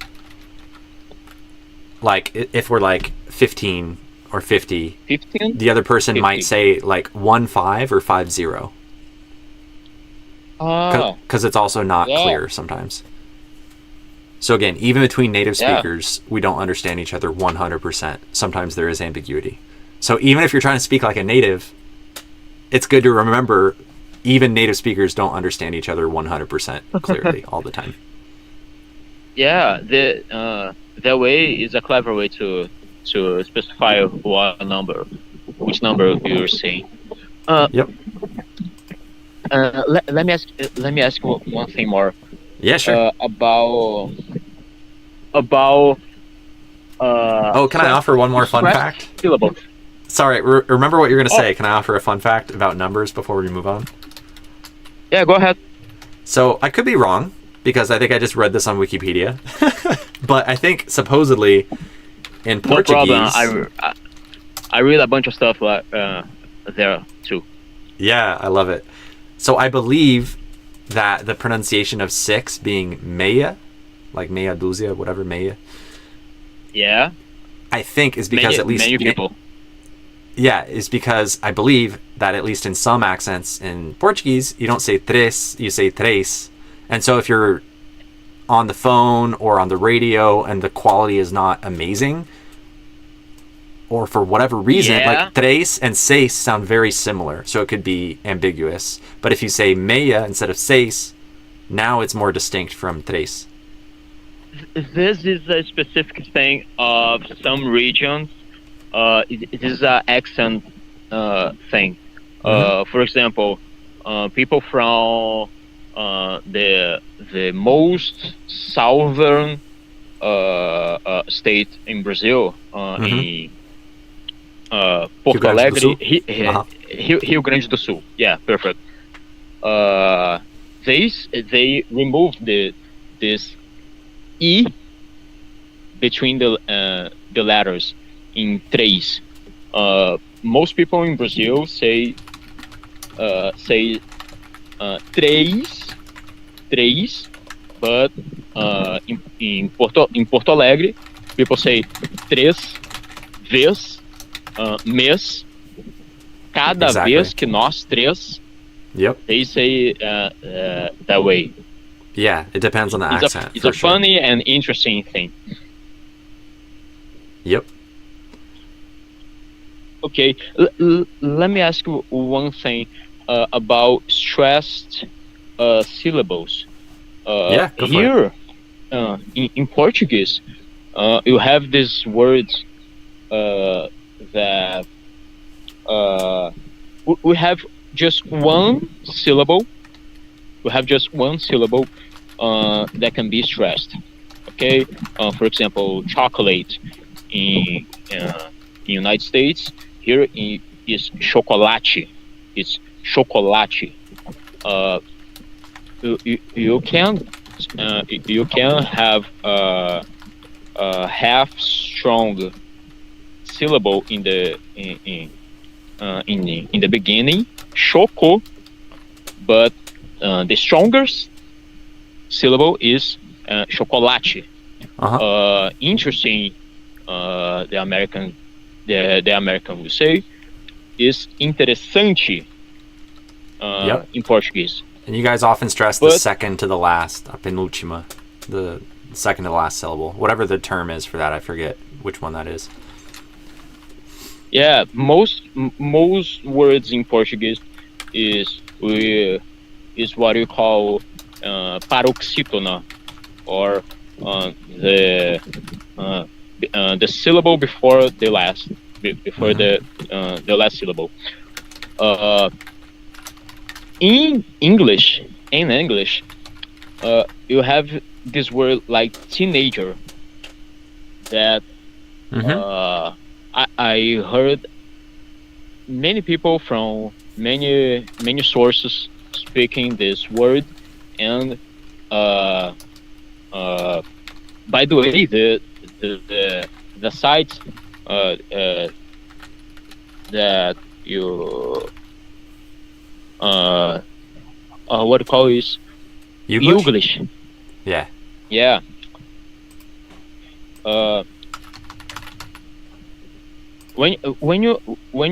Like if we're like 15 or 50, the other person 50. might say like 15 or 50. Because it's also not clear sometimes. So again, even between native speakers, we don't understand each other 100%. Sometimes there is ambiguity. So even if you're trying to speak like a native, it's good to remember even native speakers don't understand each other 100% clearly all the time. Yeah, that way is a clever way to specify which number you're saying. Yep. Let me ask you one thing more. Yeah, sure. About. Can I offer one more fun fact? Syllables. Sorry, remember what you're going to say. Can I offer a fun fact about numbers before we move on? Yeah, go ahead. So I could be wrong, because I think I just read this on Wikipedia. But I think supposedly in Portuguese... No problem. I read a bunch of stuff there too. Yeah, I love it. So I believe that the pronunciation of 6 being meia, like meia dúzia, whatever, meia. Yeah. I think is because at least many people. Yeah, is because I believe that at least in some accents in Portuguese, you don't say tres, you say tres. And so if you're on the phone or on the radio and the quality is not amazing, or for whatever reason, like tres and seis sound very similar, so it could be ambiguous. But if you say meia instead of seis, now it's more distinct from tres. This is a specific thing of some regions. It is an accent thing. For example, people from the most southern state in Brazil, in Porto Alegre, Rio Grande do Sul. Yeah, perfect. They removed this E between the letters in três. Most people in Brazil say três, but in Porto Alegre, people say três vez, mês, cada vez que nós três. Yep. They say that way. Yeah, it depends on the accent. It's a funny and interesting thing. Yep. Okay, let me ask you one thing about stressed syllables. Go here, in Portuguese, you have these words that we have just one syllable. We have just one syllable that can be stressed. Okay, for example, chocolate in United States. Here is chocolate. It's chocolate. You can have a half strong syllable in the beginning, choco, but the strongest syllable is chocolate. Interesting. The American will say is interessante in Portuguese. And you guys often stress the second to the last, a penúltima, the second to the last syllable, whatever the term is for that. I forget which one that is. Yeah, most words in Portuguese is what you call paroxítona, or the syllable before the last, the last syllable. In English, you have this word like teenager that I heard many people from many sources speaking this word, and by the way, the sites that you what do you call is English. Yeah. When you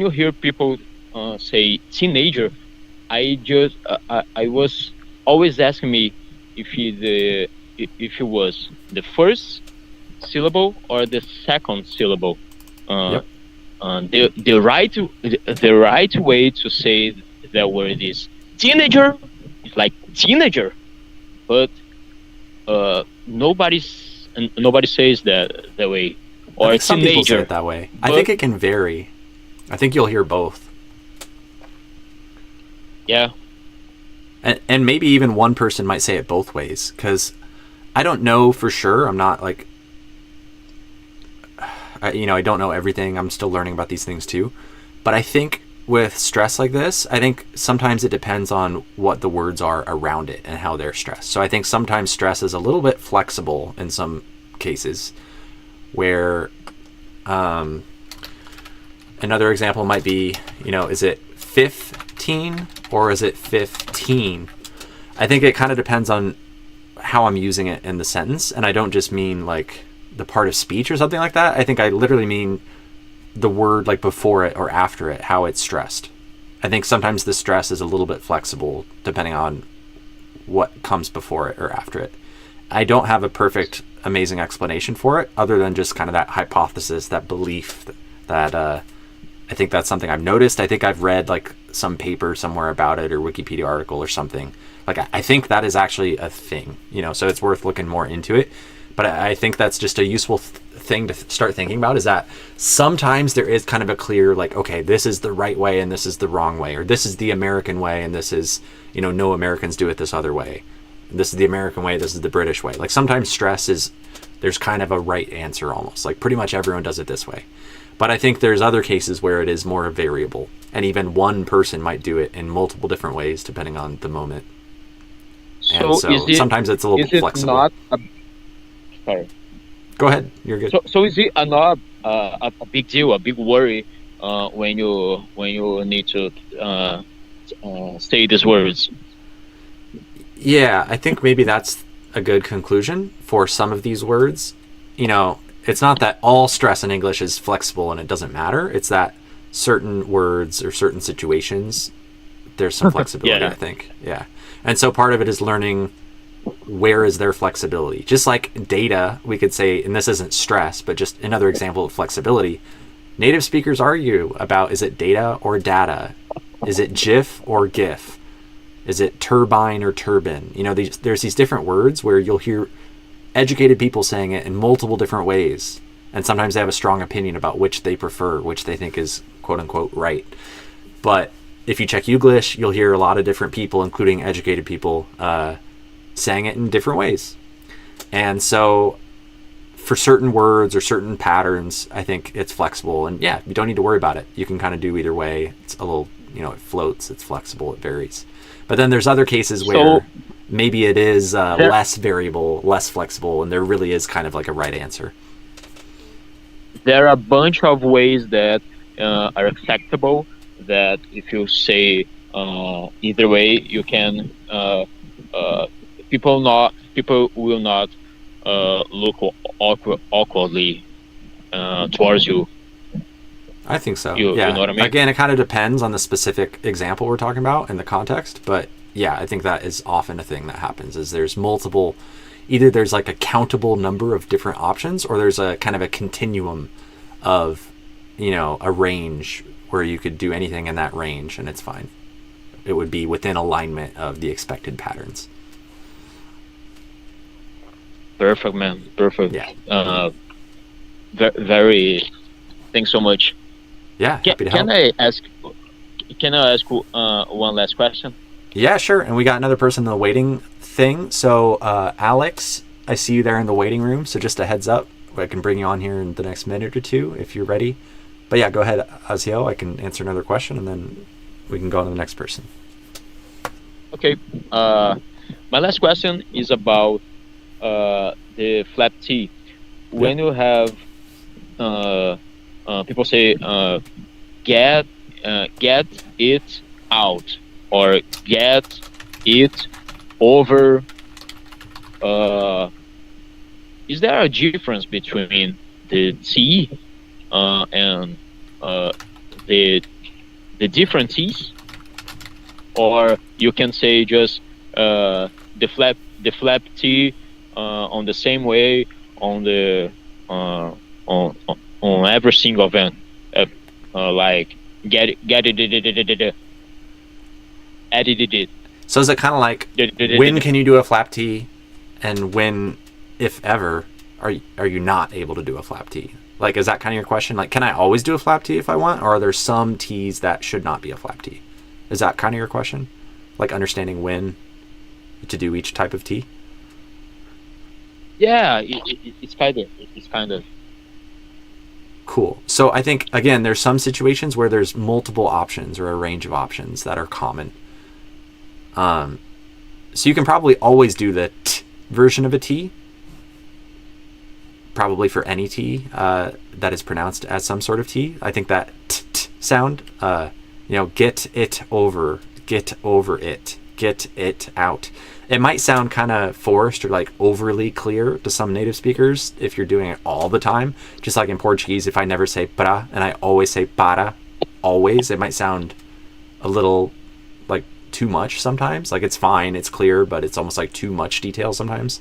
hear people say teenager, I was always asking me if it was the first syllable or the second syllable. The right way to say that word is teenager. It's like teenager, but nobody says that way. Or some people say it that way. I think it can vary. I think you'll hear both. Yeah. And maybe even one person might say it both ways, because I don't know for sure. I'm not like, I don't know everything. I'm still learning about these things too. But I think with stress like this, I think sometimes it depends on what the words are around it and how they're stressed. So I think sometimes stress is a little bit flexible in some cases, where another example might be, is it 15 or is it 15? I think it kind of depends on how I'm using it in the sentence, and I don't just mean like the part of speech or something like that. I think I literally mean the word like before it or after it, how it's stressed. I think sometimes the stress is a little bit flexible depending on what comes before it or after it. I don't have a perfect, amazing explanation for it other than just kind of that hypothesis, that belief that I think that's something I've noticed. I think I've read like some paper somewhere about it or Wikipedia article or something. Like I think that is actually a thing, you know, so it's worth looking more into it. But I think that's just a useful thing to start thinking about, is that sometimes there is kind of a clear, like, okay, this is the right way and this is the wrong way, or this is the American way and this is, you know, no Americans do it this other way. This is the American way, this is the British way. Like sometimes stress is, there's kind of a right answer almost, like pretty much everyone does it this way. But I think there's other cases where it is more variable, and even one person might do it in multiple different ways depending on the moment. And so sometimes it's a little bit flexible. Sorry. Go ahead. You're good. So is it not a big deal, a big worry when you need to say these words? Yeah, I think maybe that's a good conclusion for some of these words. You know, it's not that all stress in English is flexible and it doesn't matter. It's that certain words or certain situations, there's some flexibility, Yeah. I think. Yeah. And so part of it is learning where is their flexibility. Just like data, we could say, and this isn't stress, but just another example of flexibility. Native speakers argue about, is it data or data? Is it GIF or GIF? Is it turbine or turbine? You know, there's these different words where you'll hear educated people saying it in multiple different ways. And sometimes they have a strong opinion about which they prefer, which they think is quote unquote right. But if you check Youglish, you'll hear a lot of different people, including educated people, saying it in different ways. And so for certain words or certain patterns, I think it's flexible. And yeah, you don't need to worry about it. You can kind of do either way. It's a little, you know, it floats, it's flexible, it varies. But then there's other cases where maybe it is less variable, less flexible, and there really is kind of like a right answer. There are a bunch of ways that are acceptable, that if you say either way, you can people will not look awkwardly towards you. I think so. You know what I mean? Again, it kind of depends on the specific example we're talking about and the context, but yeah, I think that is often a thing that happens, is there's multiple, either there's like a countable number of different options, or there's a kind of a continuum of, you know, a range where you could do anything in that range and it's fine. It would be within alignment of the expected patterns. Perfect, man. Perfect. Yeah. Very. Thanks so much. Yeah. Happy to help. Can I ask one last question? Yeah, sure. And we got another person in the waiting thing. So, Alex, I see you there in the waiting room. So just a heads up, I can bring you on here in the next minute or two if you're ready. But yeah, go ahead, Aziel. I can answer another question and then we can go on to the next person. Okay. My last question is about the flap T. When you have people say get it out or get it over, is there a difference between the T and the different T's, or you can say just the flap T on the same way on the on every single event, like get it. So is it kind of like when can you do a flap T, and when, if ever, are you not able to do a flap T? Like, is that kind of your question? Like, can I always do a flap T if I want, or are there some T's that should not be a flap T? Is that kind of your question? Like understanding when to do each type of T? Yeah, it's kind of. Cool. So I think, again, there's some situations where there's multiple options or a range of options that are common. So you can probably always do the t version of a T, probably for any T that is pronounced as some sort of T. I think that t sound, get it over it get it out. It might sound kind of forced or like overly clear to some native speakers if you're doing it all the time. Just like in Portuguese, if I never say pra and I always say para, always, it might sound a little like too much sometimes. Like it's fine, it's clear, but it's almost like too much detail sometimes.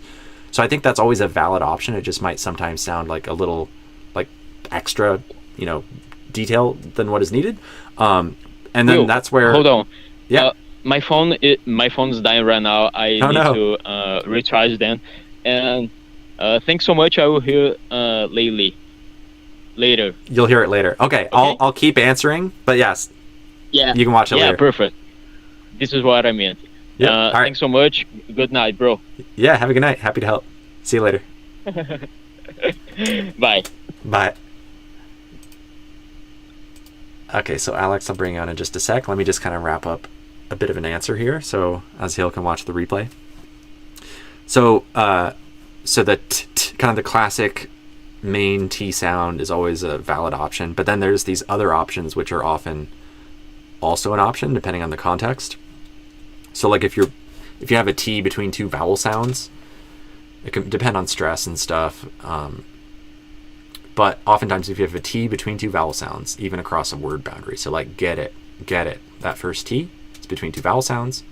So I think that's always a valid option. It just might sometimes sound like a little like extra, you know, detail than what is needed. And then that's where... Hold on. Yeah. My phone is dying right now. I need to recharge then. And thanks so much. I will hear later. You'll hear it later. Okay. I'll keep answering, but yes. Yeah. You can watch it later. Yeah, perfect. This is what I meant. Yeah. Thanks so much. Good night, bro. Yeah, have a good night. Happy to help. See you later. Bye. Bye. Okay, so Alex, I'll bring you on in just a sec. Let me just kind of wrap up a bit of an answer here, so Aziel can watch the replay. So, the kind of the classic main T sound is always a valid option, but then there's these other options which are often also an option depending on the context. So, like if you have a T between two vowel sounds, it can depend on stress and stuff. But oftentimes if you have a T between two vowel sounds, even across a word boundary, so like get it, that first T is between two vowel sounds.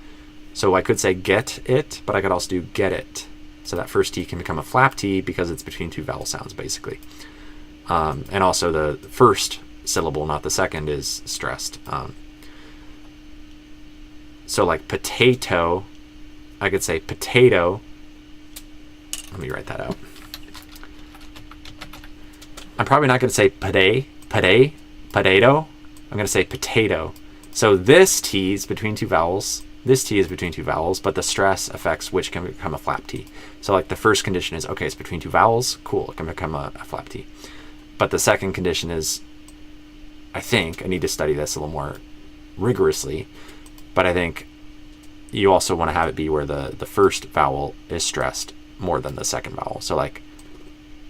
So I could say get it, but I could also do get it. So that first T can become a flap T because it's between two vowel sounds, basically. And also the first syllable, not the second, is stressed. So like potato, I could say potato. Let me write that out. I'm probably not going to say potato. I'm going to say potato. So this T is between two vowels. This T is between two vowels, but the stress affects which can become a flap T. So like the first condition is, okay, it's between two vowels. Cool, it can become a flap T. But the second condition is, I think, I need to study this a little more rigorously, but I think you also want to have it be where the first vowel is stressed more than the second vowel. So like,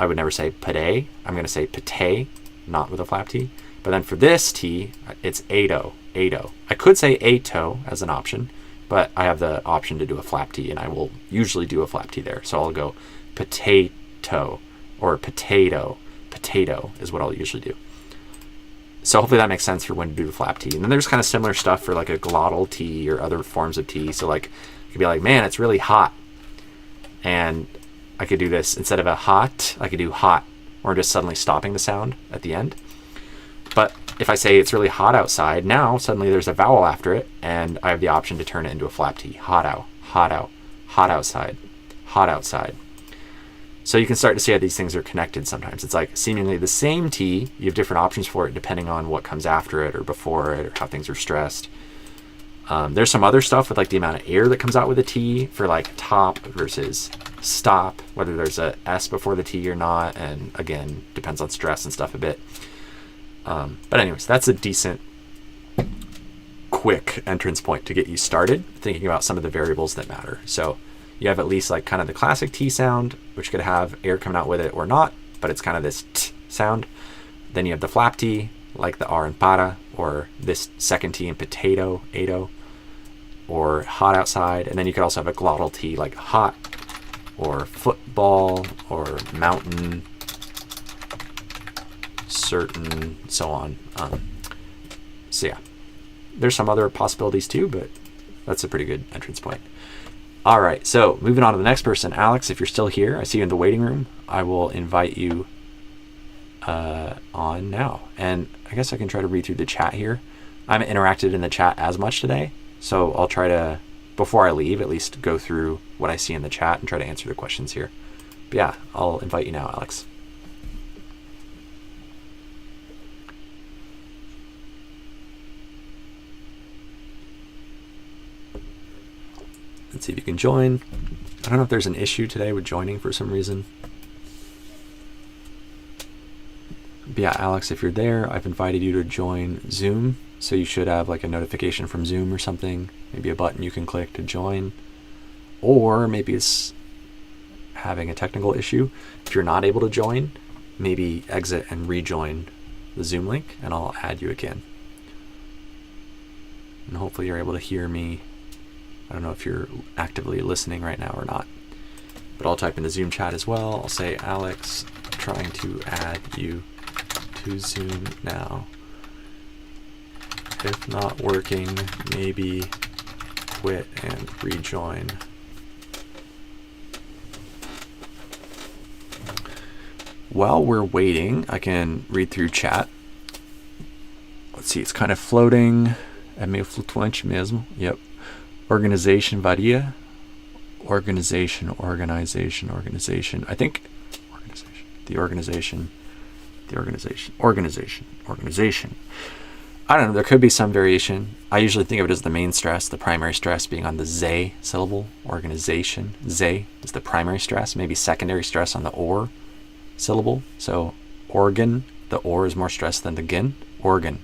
I would never say pate. I'm going to say pate, not with a flap T. But then for this T, it's ado. I could say ato as an option, but I have the option to do a flap T, and I will usually do a flap T there. So I'll go potato or potato. Potato is what I'll usually do. So hopefully that makes sense for when to do the flap T. And then there's kind of similar stuff for like a glottal T or other forms of T. So like, you could be like, man, it's really hot. And I could do this instead of a hot, I could do hot, or just suddenly stopping the sound at the end. But if I say it's really hot outside, now suddenly there's a vowel after it, and I have the option to turn it into a flap T. Hot out, hot outside, hot outside. So you can start to see how these things are connected sometimes. It's like seemingly the same T, you have different options for it depending on what comes after it or before it or how things are stressed. There's some other stuff with like the amount of air that comes out with a T for like top versus stop, whether there's a S before the T or not, and again, depends on stress and stuff a bit. But anyways, that's a decent, quick entrance point to get you started thinking about some of the variables that matter. So you have at least like kind of the classic T sound, which could have air coming out with it or not, but it's kind of this T sound. Then you have the flap T, like the R in para, or this second T in potato, ado, or hot outside. And then you could also have a glottal T like hot, or football, or mountain, certain, so on. So yeah, there's some other possibilities too, but that's a pretty good entrance point. All right, so moving on to the next person. Alex, if you're still here, I see you in the waiting room. I will invite you on now. And I guess I can try to read through the chat here. I haven't interacted in the chat as much today, so I'll try to, before I leave, at least go through what I see in the chat and try to answer the questions here. But yeah, I'll invite you now, Alex. Let's see if you can join. I don't know if there's an issue today with joining for some reason. But yeah, Alex, if you're there, I've invited you to join Zoom. So you should have like a notification from Zoom or something. Maybe a button you can click to join. Or maybe it's having a technical issue. If you're not able to join, maybe exit and rejoin the Zoom link and I'll add you again. And hopefully you're able to hear me. I don't know if you're actively listening right now or not, but I'll type in the Zoom chat as well. I'll say, Alex, trying to add you to Zoom now. If not working, maybe quit and rejoin. While we're waiting, I can read through chat. Let's see, it's kind of floating. É meio flutuante mesmo. Yep. Organization varia. Organization. I think organization. Organization. I don't know, there could be some variation. I usually think of it as the main stress, the primary stress being on the Z syllable. Organization. Z is the primary stress, maybe secondary stress on the OR syllable. So organ, the OR is more stress than the gin. Organ.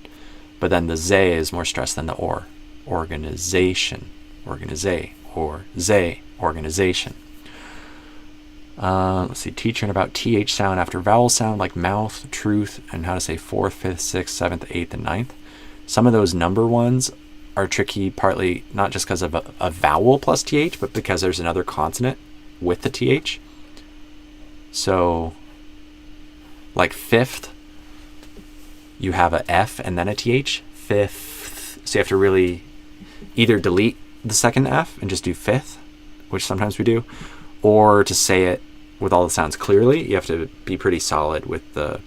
But then the Z is more stress than the OR. Organization. Organize. Or Z. Organization. Let's see, teaching about TH sound after vowel sound like mouth, truth, and how to say 4th, 5th, 6th, 7th, 8th, and 9th. Some of those number ones are tricky, partly not just because of a vowel plus TH, but because there's another consonant with the TH. So, like 5th, you have a F and then a TH. 5th. So you have to really either delete the second F and just do 5th, which sometimes we do, or to say it with all the sounds clearly, you have to be pretty solid with the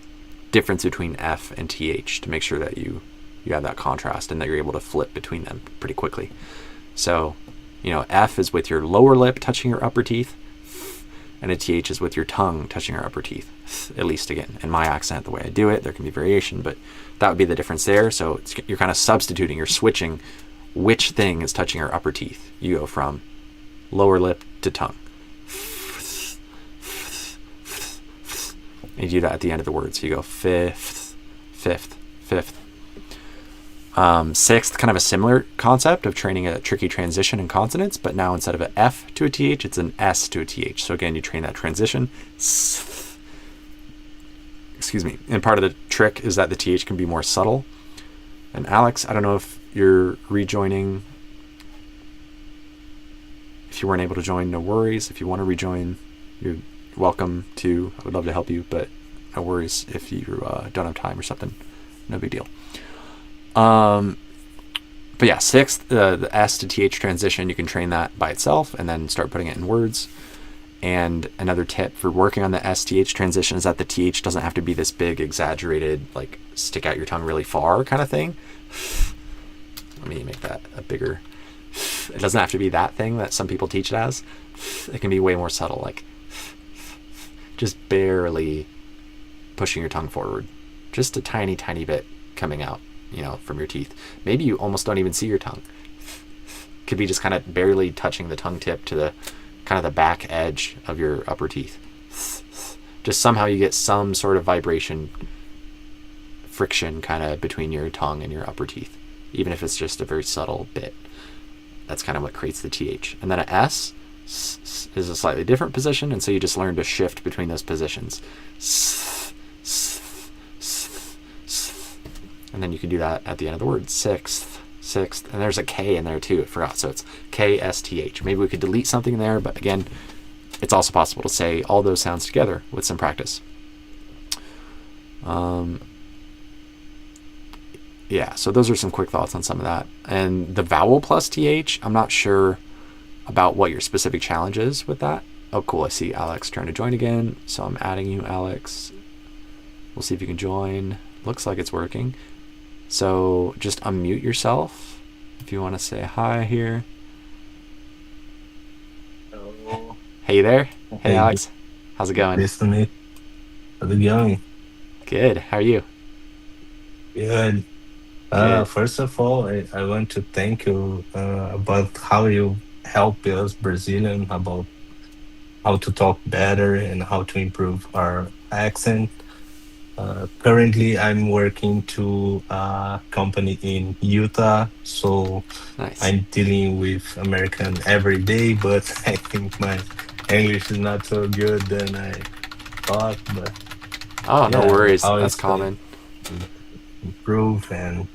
difference between F and TH to make sure that you have that contrast and that you're able to flip between them pretty quickly. So, F is with your lower lip touching your upper teeth, and a TH is with your tongue touching your upper teeth, at least again. In my accent, the way I do it, there can be variation, but that would be the difference there. So you're kind of substituting, you're switching which thing is touching your upper teeth. You go from lower lip to tongue. And you do that at the end of the word. So you go 5th, 5th, 5th. 6th, kind of a similar concept of training a tricky transition in consonants, but now instead of an F to a TH, it's an S to a TH. So again, you train that transition. Excuse me. And part of the trick is that the TH can be more subtle. And Alex, I don't know if you're rejoining. If you weren't able to join, no worries. If you want to rejoin, you're welcome to. I would love to help you, but no worries if you don't have time or something. No big deal. But yeah, 6th, the S to TH transition, you can train that by itself and then start putting it in words. And another tip for working on the S-TH transition is that the TH doesn't have to be this big, exaggerated, like stick out your tongue really far kind of thing. Let me make that a bigger. It doesn't have to be that thing that some people teach it as. It can be way more subtle, like just barely pushing your tongue forward. Just a tiny, tiny bit coming out, from your teeth. Maybe you almost don't even see your tongue. Could be just kind of barely touching the tongue tip to the kind of the back edge of your upper teeth. Just somehow you get some sort of vibration, friction kind of between your tongue and your upper teeth, even if it's just a very subtle bit. That's kind of what creates the TH. And then an S is a slightly different position, and so you just learn to shift between those positions. And then you can do that at the end of the word. 6th, and there's a K in there too, I forgot. So it's KSTH. Maybe we could delete something there, but again, it's also possible to say all those sounds together with some practice. Yeah, so those are some quick thoughts on some of that. And the vowel plus TH, I'm not sure about what your specific challenge is with that. Oh, cool, I see Alex trying to join again. So I'm adding you, Alex. We'll see if you can join. Looks like it's working. So just unmute yourself if you want to say hi here. Hello. Hey there. Hey, Alex. How's it going? Nice to meet. How's it going? Good. How are you? Good. First of all, I want to thank you about how you help us Brazilian about how to talk better and how to improve our accent. Currently, I'm working to a company in Utah, so Nice. I'm dealing with American every day, but I think my English is not so good than I thought, but Oh, no yeah, worries. how That's it's common. improve and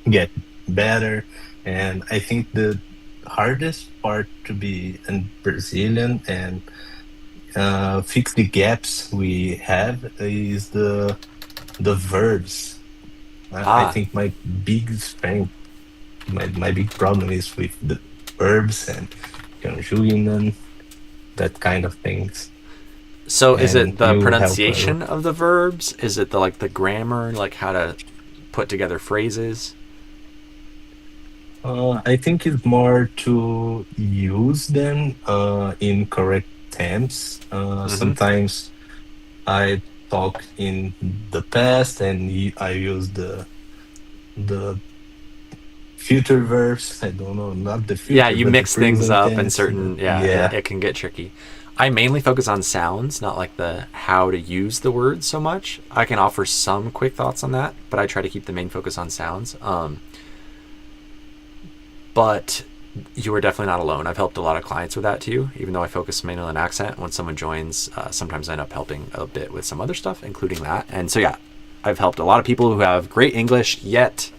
get better. And I think the hardest part to be in Brazilian and fix the gaps we have is the verbs. I think my big strength, my big problem is with the verbs and conjugation, that kind of things. So is it the pronunciation of the verbs? Is it the grammar, like how to put together phrases? I think it's more to use them in correct tense. Sometimes I talk in the past and I use the future verbs. I don't know, not the future. Yeah, you mix things up in certain. Yeah, it can get tricky. I mainly focus on sounds, not like the how to use the words so much. I can offer some quick thoughts on that, but I try to keep the main focus on sounds. But you are definitely not alone. I've helped a lot of clients with that too, even though I focus mainly on accent. When someone joins, sometimes I end up helping a bit with some other stuff, including that. And so, yeah, I've helped a lot of people who have great English, yet,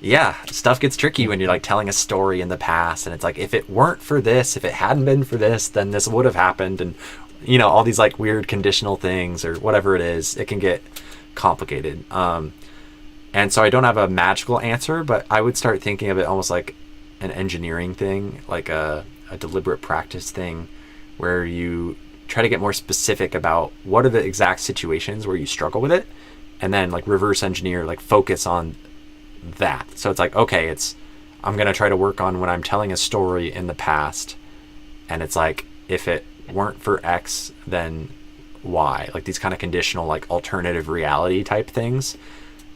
yeah, stuff gets tricky when you're like telling a story in the past. And it's like, if it weren't for this, if it hadn't been for this, then this would have happened. And, you know, all these like weird conditional things or whatever it is, it can get complicated. And so I don't have a magical answer, but I would start thinking of it almost like an engineering thing, like a deliberate practice thing, where you try to get more specific about what are the exact situations where you struggle with it, and then like reverse engineer, like focus on that. So it's like, okay, I'm going to try to work on when I'm telling a story in the past, and it's like, if it weren't for X, then Y, like these kind of conditional, like alternative reality type things.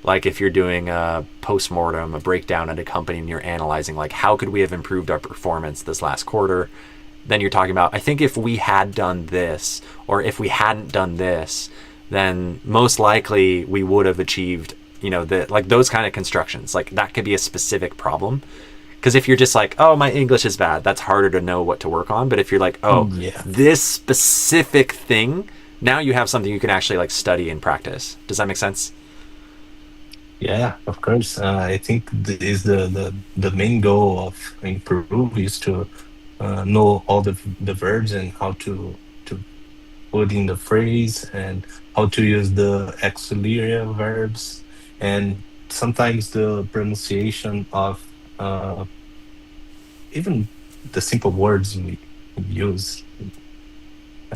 Like if you're doing a post-mortem, a breakdown at a company, and you're analyzing like, how could we have improved our performance this last quarter? Then you're talking about, I think if we had done this, or if we hadn't done this, then most likely we would have achieved, you know, like those kind of constructions. Like that could be a specific problem. Because if you're just like, oh, my English is bad, that's harder to know what to work on. But if you're like, oh, this specific thing, now you have something you can actually like study and practice. Does that make sense? Yeah, of course. I think is the main goal of improve is to know all the verbs and how to put in the phrase and how to use the auxiliary verbs and sometimes the pronunciation of even the simple words we use.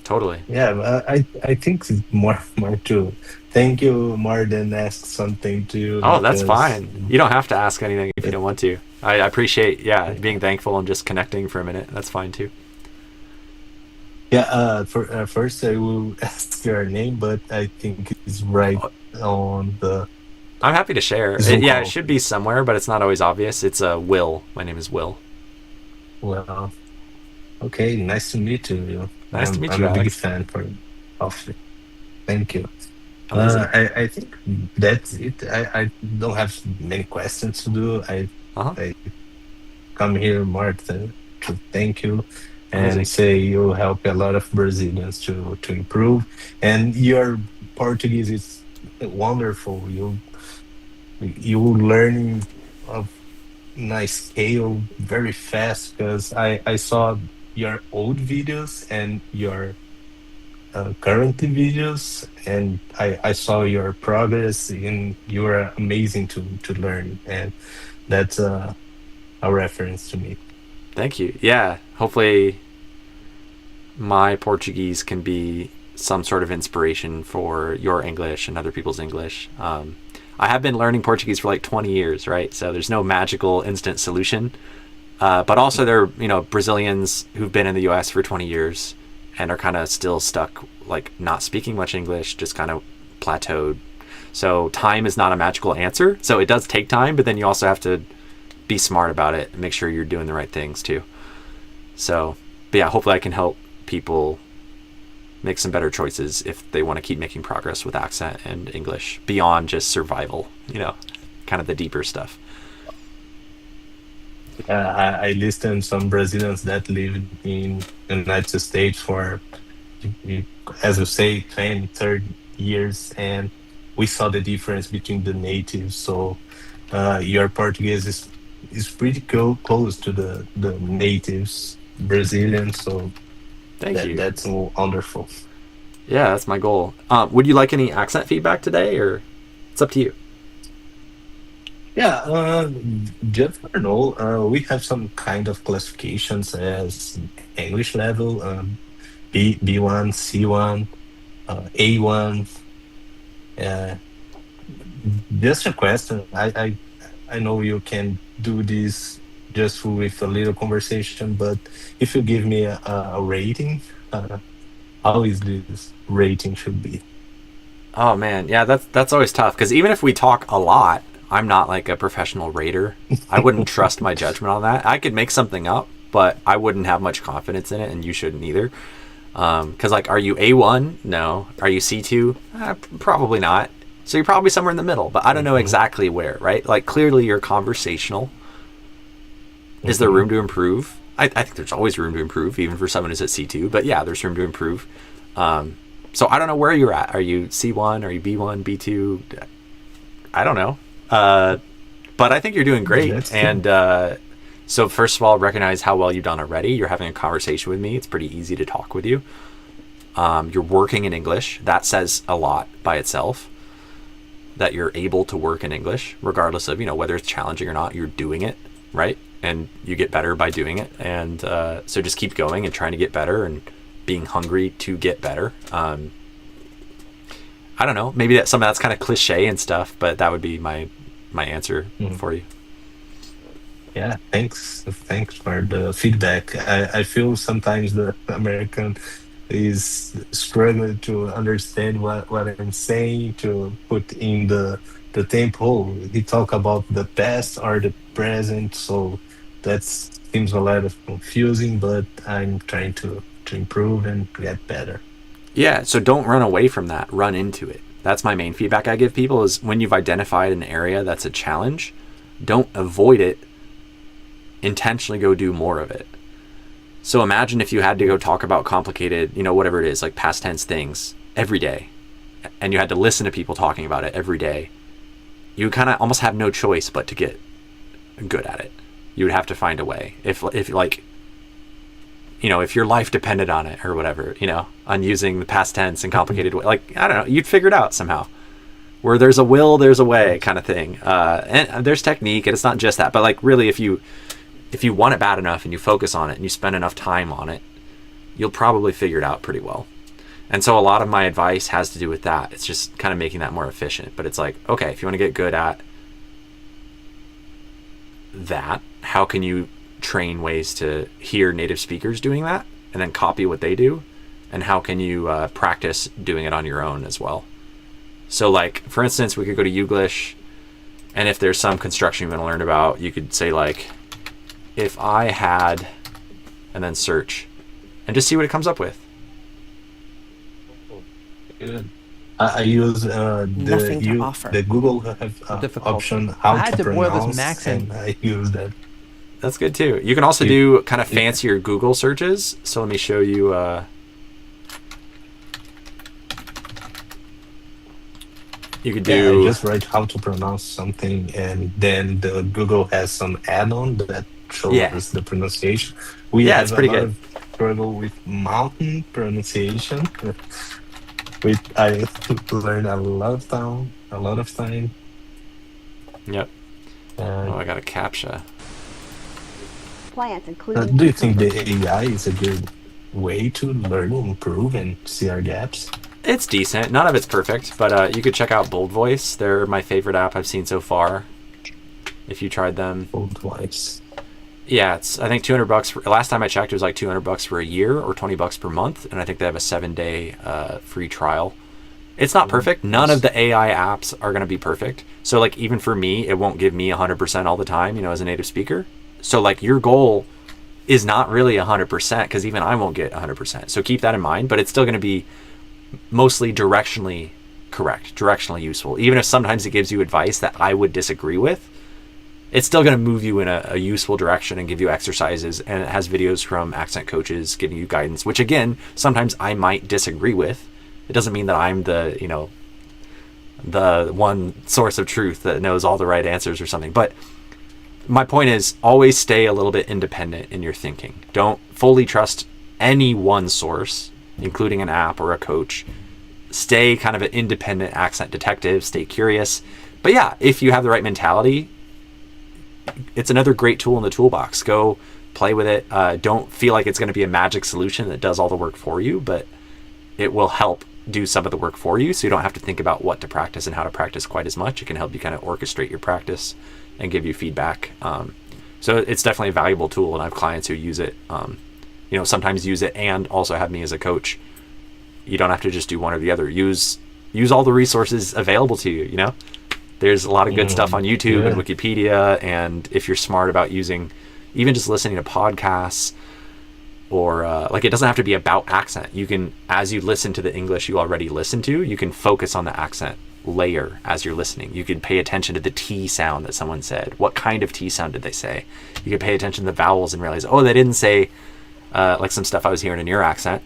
Totally. Yeah, I think it's more to thank you more than ask something to you. Oh, that's fine. You don't have to ask anything if you don't want to. I appreciate, being thankful and just connecting for a minute. That's fine too. Yeah, for first I will ask your name, but I think it's right on the. I'm happy to share. It should be somewhere, but it's not always obvious. It's Will. My name is Will. Well, okay. Nice to meet you. Nice to meet you. I'm a big fan of it. Thank you. I think that's it. I don't have many questions to do. I come here more to thank you and say you help a lot of Brazilians to improve. And your Portuguese is wonderful. You learning of nice scale very fast because I saw your old videos and your current videos, and I saw your progress, and you are amazing to learn, and that's a reference to me. Thank you. Yeah, hopefully my Portuguese can be some sort of inspiration for your English and other people's English. I have been learning Portuguese for like 20 years, right? So there's no magical instant solution. But also there are, Brazilians who've been in the US for 20 years and are kind of still stuck, like not speaking much English, just kind of plateaued. So time is not a magical answer. So it does take time, but then you also have to be smart about it and make sure you're doing the right things too. So, but yeah, hopefully I can help people make some better choices if they want to keep making progress with accent and English beyond just survival, kind of the deeper stuff. I listened some Brazilians that live in the United States for, as you say, 20, 30 years, and we saw the difference between the natives. So your Portuguese is is pretty close to the natives Brazilian. So Thank you. that's wonderful. Yeah, that's my goal. Would you like any accent feedback today, or it's up to you? Yeah, just for know, we have some kind of classifications as English level, B1, C1, A1. Uh, just a question. I know you can do this just with a little conversation, but if you give me a rating, how is this rating should be? Oh man, yeah, that's always tough because even if we talk a lot, I'm not like a professional rater. I wouldn't trust my judgment on that. I could make something up, but I wouldn't have much confidence in it, and you shouldn't either. Because like, are you A1? No. Are you C2? Probably not. So you're probably somewhere in the middle, but I don't know exactly where, right? Like clearly you're conversational. Is there room to improve? I think there's always room to improve, even for someone who's at C2. But yeah, there's room to improve. So I don't know where you're at. Are you C1? Are you B1, B2? I don't know. But I think you're doing great. And so first of all, recognize how well you've done already. You're having a conversation with me. It's pretty easy to talk with you. You're working in English. That says a lot by itself, that you're able to work in English, regardless of, whether it's challenging or not. You're doing it, right? And you get better by doing it. And so just keep going and trying to get better and being hungry to get better. I don't know. Maybe that's something that's kind of cliche and stuff, but that would be my answer for you. Yeah, thanks for the feedback. I feel sometimes the American is struggling to understand what I'm saying, to put in the tempo. He talk about the past or the present, so that seems a lot of confusing, but I'm trying to improve and get better. Yeah, so don't run away from that. Run into it. That's my main feedback I give people is when you've identified an area that's a challenge, don't avoid it. Intentionally go do more of it. So imagine if you had to go talk about complicated, whatever it is, like past tense things every day, and you had to listen to people talking about it every day. You kind of almost have no choice but to get good at it. You would have to find a way. If like, if your life depended on it or whatever, on using the past tense in complicated way, like, I don't know, you'd figure it out somehow. Where there's a will, there's a way kind of thing. And there's technique, and it's not just that, but like really if you want it bad enough and you focus on it and you spend enough time on it, you'll probably figure it out pretty well. And so a lot of my advice has to do with that. It's just kind of making that more efficient. But it's like, okay, if you want to get good at that, how can you train ways to hear native speakers doing that and then copy what they do? And how can you practice doing it on your own as well? So like, for instance, we could go to Youglish, and if there's some construction you want to learn about, you could say like, if I had, and then search, and just see what it comes up with. Good. I use the Google have option how to pronounce, and I use that. That's good too. You can also do kind of fancier Google searches. So let me show you. You could do just write how to pronounce something, and then the Google has some add-on that shows the pronunciation. We have it's pretty good. Of struggle with mountain pronunciation. I learned a lot of time. Yep. I got a CAPTCHA. Plants, including. Do you think the AI is a good way to learn, improve, and see our gaps? It's decent. None of it's perfect, but you could check out Bold Voice. They're my favorite app I've seen so far. If you tried them. Bold Voice. Yeah, it's I think $200. Last time I checked, it was like $200 for a year or $20 per month, and I think they have a 7-day free trial. It's not perfect. None of the AI apps are going to be perfect. So like even for me, it won't give me 100% all the time, as a native speaker. So like your goal is not really 100% because even I won't get 100%. So keep that in mind, but it's still going to be mostly directionally correct, directionally useful. Even if sometimes it gives you advice that I would disagree with, it's still going to move you in a useful direction and give you exercises. And it has videos from accent coaches giving you guidance, which again, sometimes I might disagree with. It doesn't mean that I'm the one source of truth that knows all the right answers or something. But my point is always stay a little bit independent in your thinking. Don't fully trust any one source, including an app or a coach. Stay kind of an independent accent detective, stay curious. But yeah, if you have the right mentality, it's another great tool in the toolbox. Go play with it. Don't feel like it's going to be a magic solution that does all the work for you, but it will help do some of the work for you, so you don't have to think about what to practice and how to practice quite as much. It can help you kind of orchestrate your practice and give you feedback. So it's definitely a valuable tool, and I have clients who use it, sometimes use it and also have me as a coach. You don't have to just do one or the other. Use all the resources available to you, There's a lot of good stuff on YouTube and Wikipedia, and if you're smart about using, even just listening to podcasts, or it doesn't have to be about accent. You can, as you listen to the English you already listen to, you can focus on the accent layer as you're listening. You can pay attention to the T sound that someone said. What kind of T sound did they say? You can pay attention to the vowels and realize, oh, they didn't say, like some stuff I was hearing in your accent.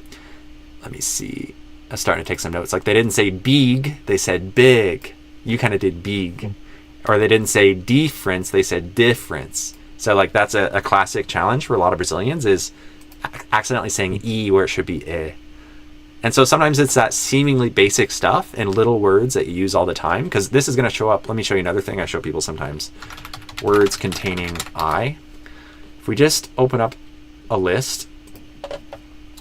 Let me see. I'm starting to take some notes. Like they didn't say big, they said big. You kind of did big. Or they didn't say difference, they said difference. So like that's a classic challenge for a lot of Brazilians, is accidentally saying E where it should be E. And so sometimes it's that seemingly basic stuff and little words that you use all the time, because this is going to show up. Let me show you another thing I show people sometimes. Words containing I. If we just open up a list,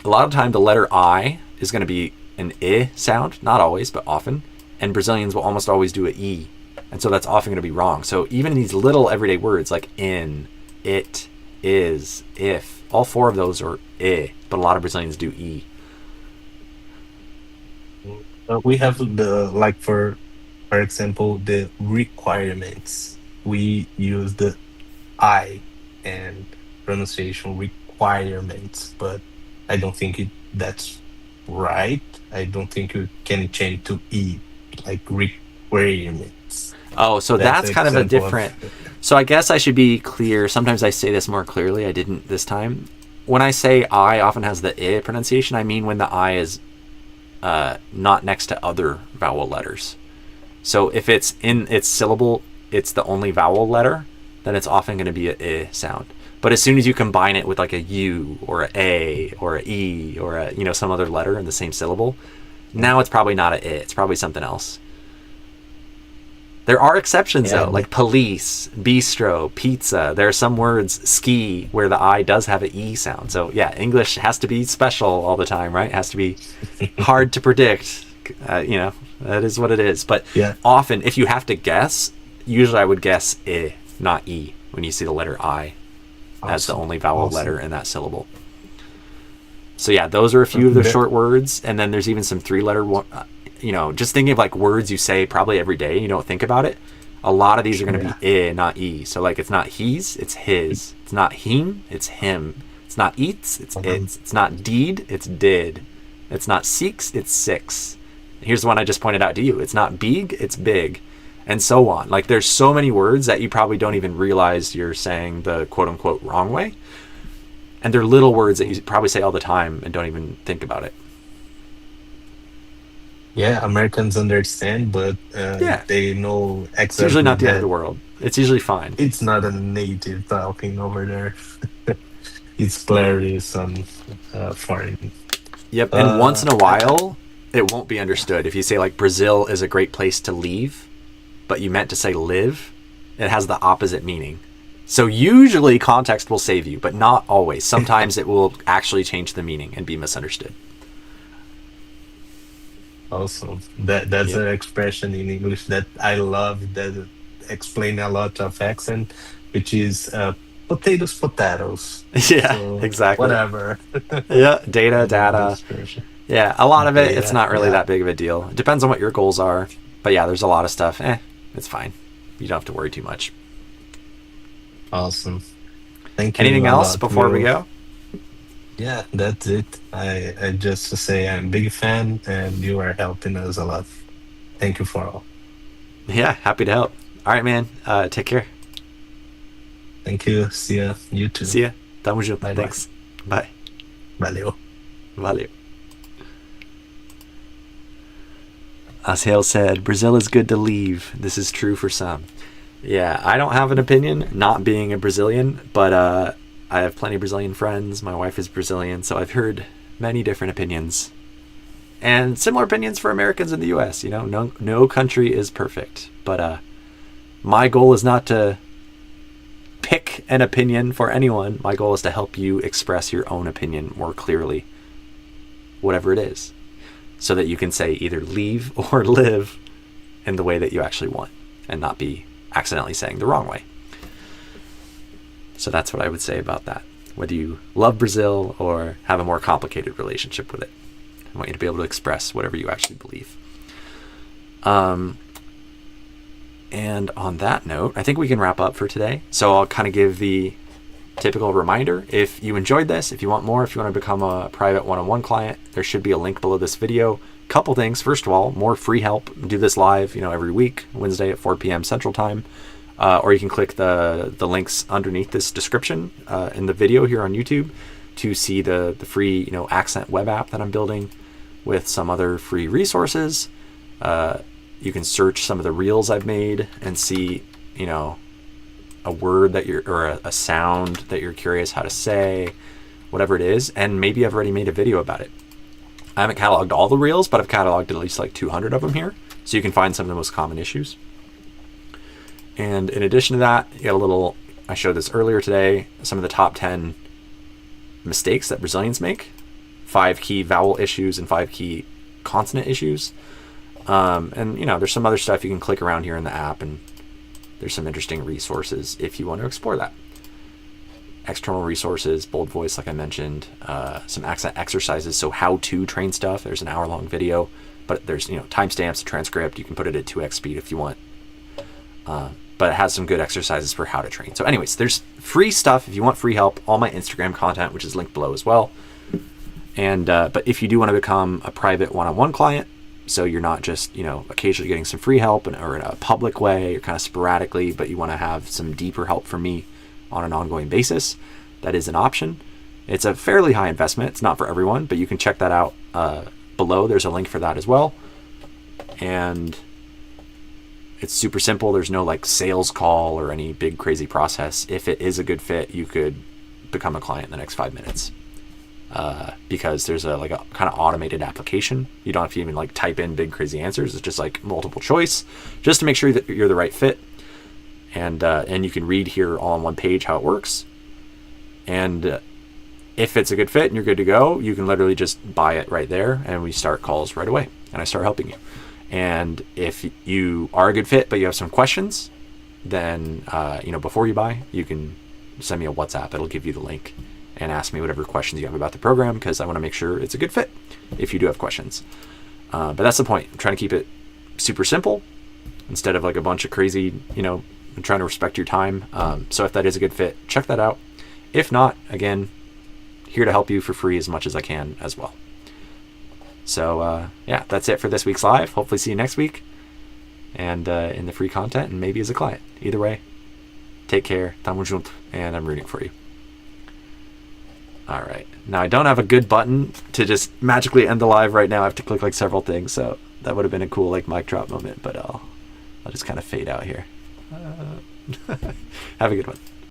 a lot of time the letter I is going to be an I sound, not always, but often. And Brazilians will almost always do an E. And so that's often going to be wrong. So even in these little everyday words like in, it, is, if, all four of those are I, but a lot of Brazilians do E. We have for example, the requirements. We use the I and pronunciation requirements, but I don't think that's right. I don't think you can change to E, like requirements. Oh, so that's kind of a different... So I guess I should be clear. Sometimes I say this more clearly. I didn't this time. When I say I often has the I pronunciation, I mean when the I is not next to other vowel letters. So if it's in its syllable, it's the only vowel letter, then it's often going to be a I sound. But as soon as you combine it with like a U or a or a E or some other letter in the same syllable, now it's probably not a I. It's probably something else. There are exceptions though, like police, bistro, pizza. There are some words, ski, where the I does have an E sound. So yeah, English has to be special all the time, right? It has to be hard to predict. That is what it is. But often, if you have to guess, usually I would guess I, not E, when you see the letter I as the only vowel letter in that syllable. So yeah, those are a few of the short words. And then there's even some three-letter one. Just thinking of like words you say probably every day, you don't think about it. A lot of these are going to be I, not E. So like it's not he's, it's his. It's not him, it's him. It's not eats, it's its. It's not deed, it's did. It's not seeks, it's six. Here's the one I just pointed out to you. It's not big, it's big. And so on. Like there's so many words that you probably don't even realize you're saying the quote unquote wrong way. And they're little words that you probably say all the time and don't even think about it. Yeah, Americans understand, but they know exactly. It's usually not the end of the world. It's usually fine. It's not a native talking over there. It's clearly some foreign. Yep, and once in a while, it won't be understood. If you say like Brazil is a great place to leave, but you meant to say live, it has the opposite meaning. So usually context will save you, but not always. Sometimes it will actually change the meaning and be misunderstood. Also, that's an expression in English that I love that explain a lot of accent, which is potatoes. Yeah, so, exactly. Whatever. Yeah, data. Yeah, a lot of it, it's not really that big of a deal. It depends on what your goals are. But yeah, there's a lot of stuff. It's fine. You don't have to worry too much. Awesome. Thank you. Anything else before we go? Yeah, that's it. I just to say I'm a big fan and you are helping us a lot. Thank you for all. Yeah, happy to help. All right, man. Take care. Thank you. See ya. You too. See ya. Tamo junto. Bye. Thanks. Bye. Valeu. As Hale said, Brazil is good to leave. This is true for some. Yeah, I don't have an opinion, not being a Brazilian, but I have plenty of Brazilian friends. My wife is Brazilian, so I've heard many different opinions. And similar opinions for Americans in the US. You know, no country is perfect. But my goal is not to pick an opinion for anyone. My goal is to help you express your own opinion more clearly, whatever it is, so that you can say either leave or live in the way that you actually want and not be accidentally saying the wrong way. So that's what I would say about that. Whether you love Brazil or have a more complicated relationship with it, I want you to be able to express whatever you actually believe. And on that note, I think we can wrap up for today. So I'll kind of give the typical reminder. If you enjoyed this, if you want more, if you want to become a private one-on-one client, there should be a link below this video. Couple things. First of all, more free help. Do this live, every week, Wednesday at 4 p.m. Central Time. Or you can click the links underneath this description in the video here on YouTube to see the free, Accent web app that I'm building with some other free resources. You can search some of the reels I've made and see, a word or a sound that you're curious how to say, whatever it is. And maybe I've already made a video about it. I haven't cataloged all the reels, but I've cataloged at least like 200 of them here. So you can find some of the most common issues. And in addition to that, you get I showed this earlier today, some of the top 10 mistakes that Brazilians make, 5 key vowel issues and 5 key consonant issues. And there's some other stuff you can click around here in the app, and there's some interesting resources if you want to explore that. External resources, Bold Voice, like I mentioned, some accent exercises, so how to train stuff. There's an hour-long video, but there's timestamps, a transcript. You can put it at 2x speed if you want. But it has some good exercises for how to train. So anyways, there's free stuff if you want free help. All my Instagram content, which is linked below as well. And but if you do want to become a private one-on-one client, so you're not just occasionally getting some free help or in a public way or kind of sporadically, but you want to have some deeper help from me on an ongoing basis, that is an option. It's a fairly high investment. It's not for everyone, but you can check that out below. There's a link for that as well. And it's super simple. There's no sales call or any big crazy process. If it is a good fit, you could become a client in the next 5 minutes. Because there's a kind of automated application. You don't have to even type in big crazy answers. It's just multiple choice, just to make sure that you're the right fit. And you can read here all on one page how it works. And if it's a good fit and you're good to go, you can literally just buy it right there, and we start calls right away, and I start helping you. And if you are a good fit but you have some questions, then before you buy, you can send me a WhatsApp. It'll give you the link and ask me whatever questions you have about the program, because I want to make sure it's a good fit if you do have questions. But that's the point. I'm trying to keep it super simple instead of a bunch of crazy, I'm trying to respect your time. So if that is a good fit, check that out. If not, again, here to help you for free as much as I can as well. So yeah, that's it for this week's live. Hopefully see you next week, and in the free content, and maybe as a client. Either way, take care, tamo junto, and I'm rooting for you. All right, now I don't have a good button to just magically end the live right now. I have to click several things, so that would have been a cool mic drop moment, but I'll just kind of fade out here. Have a good one.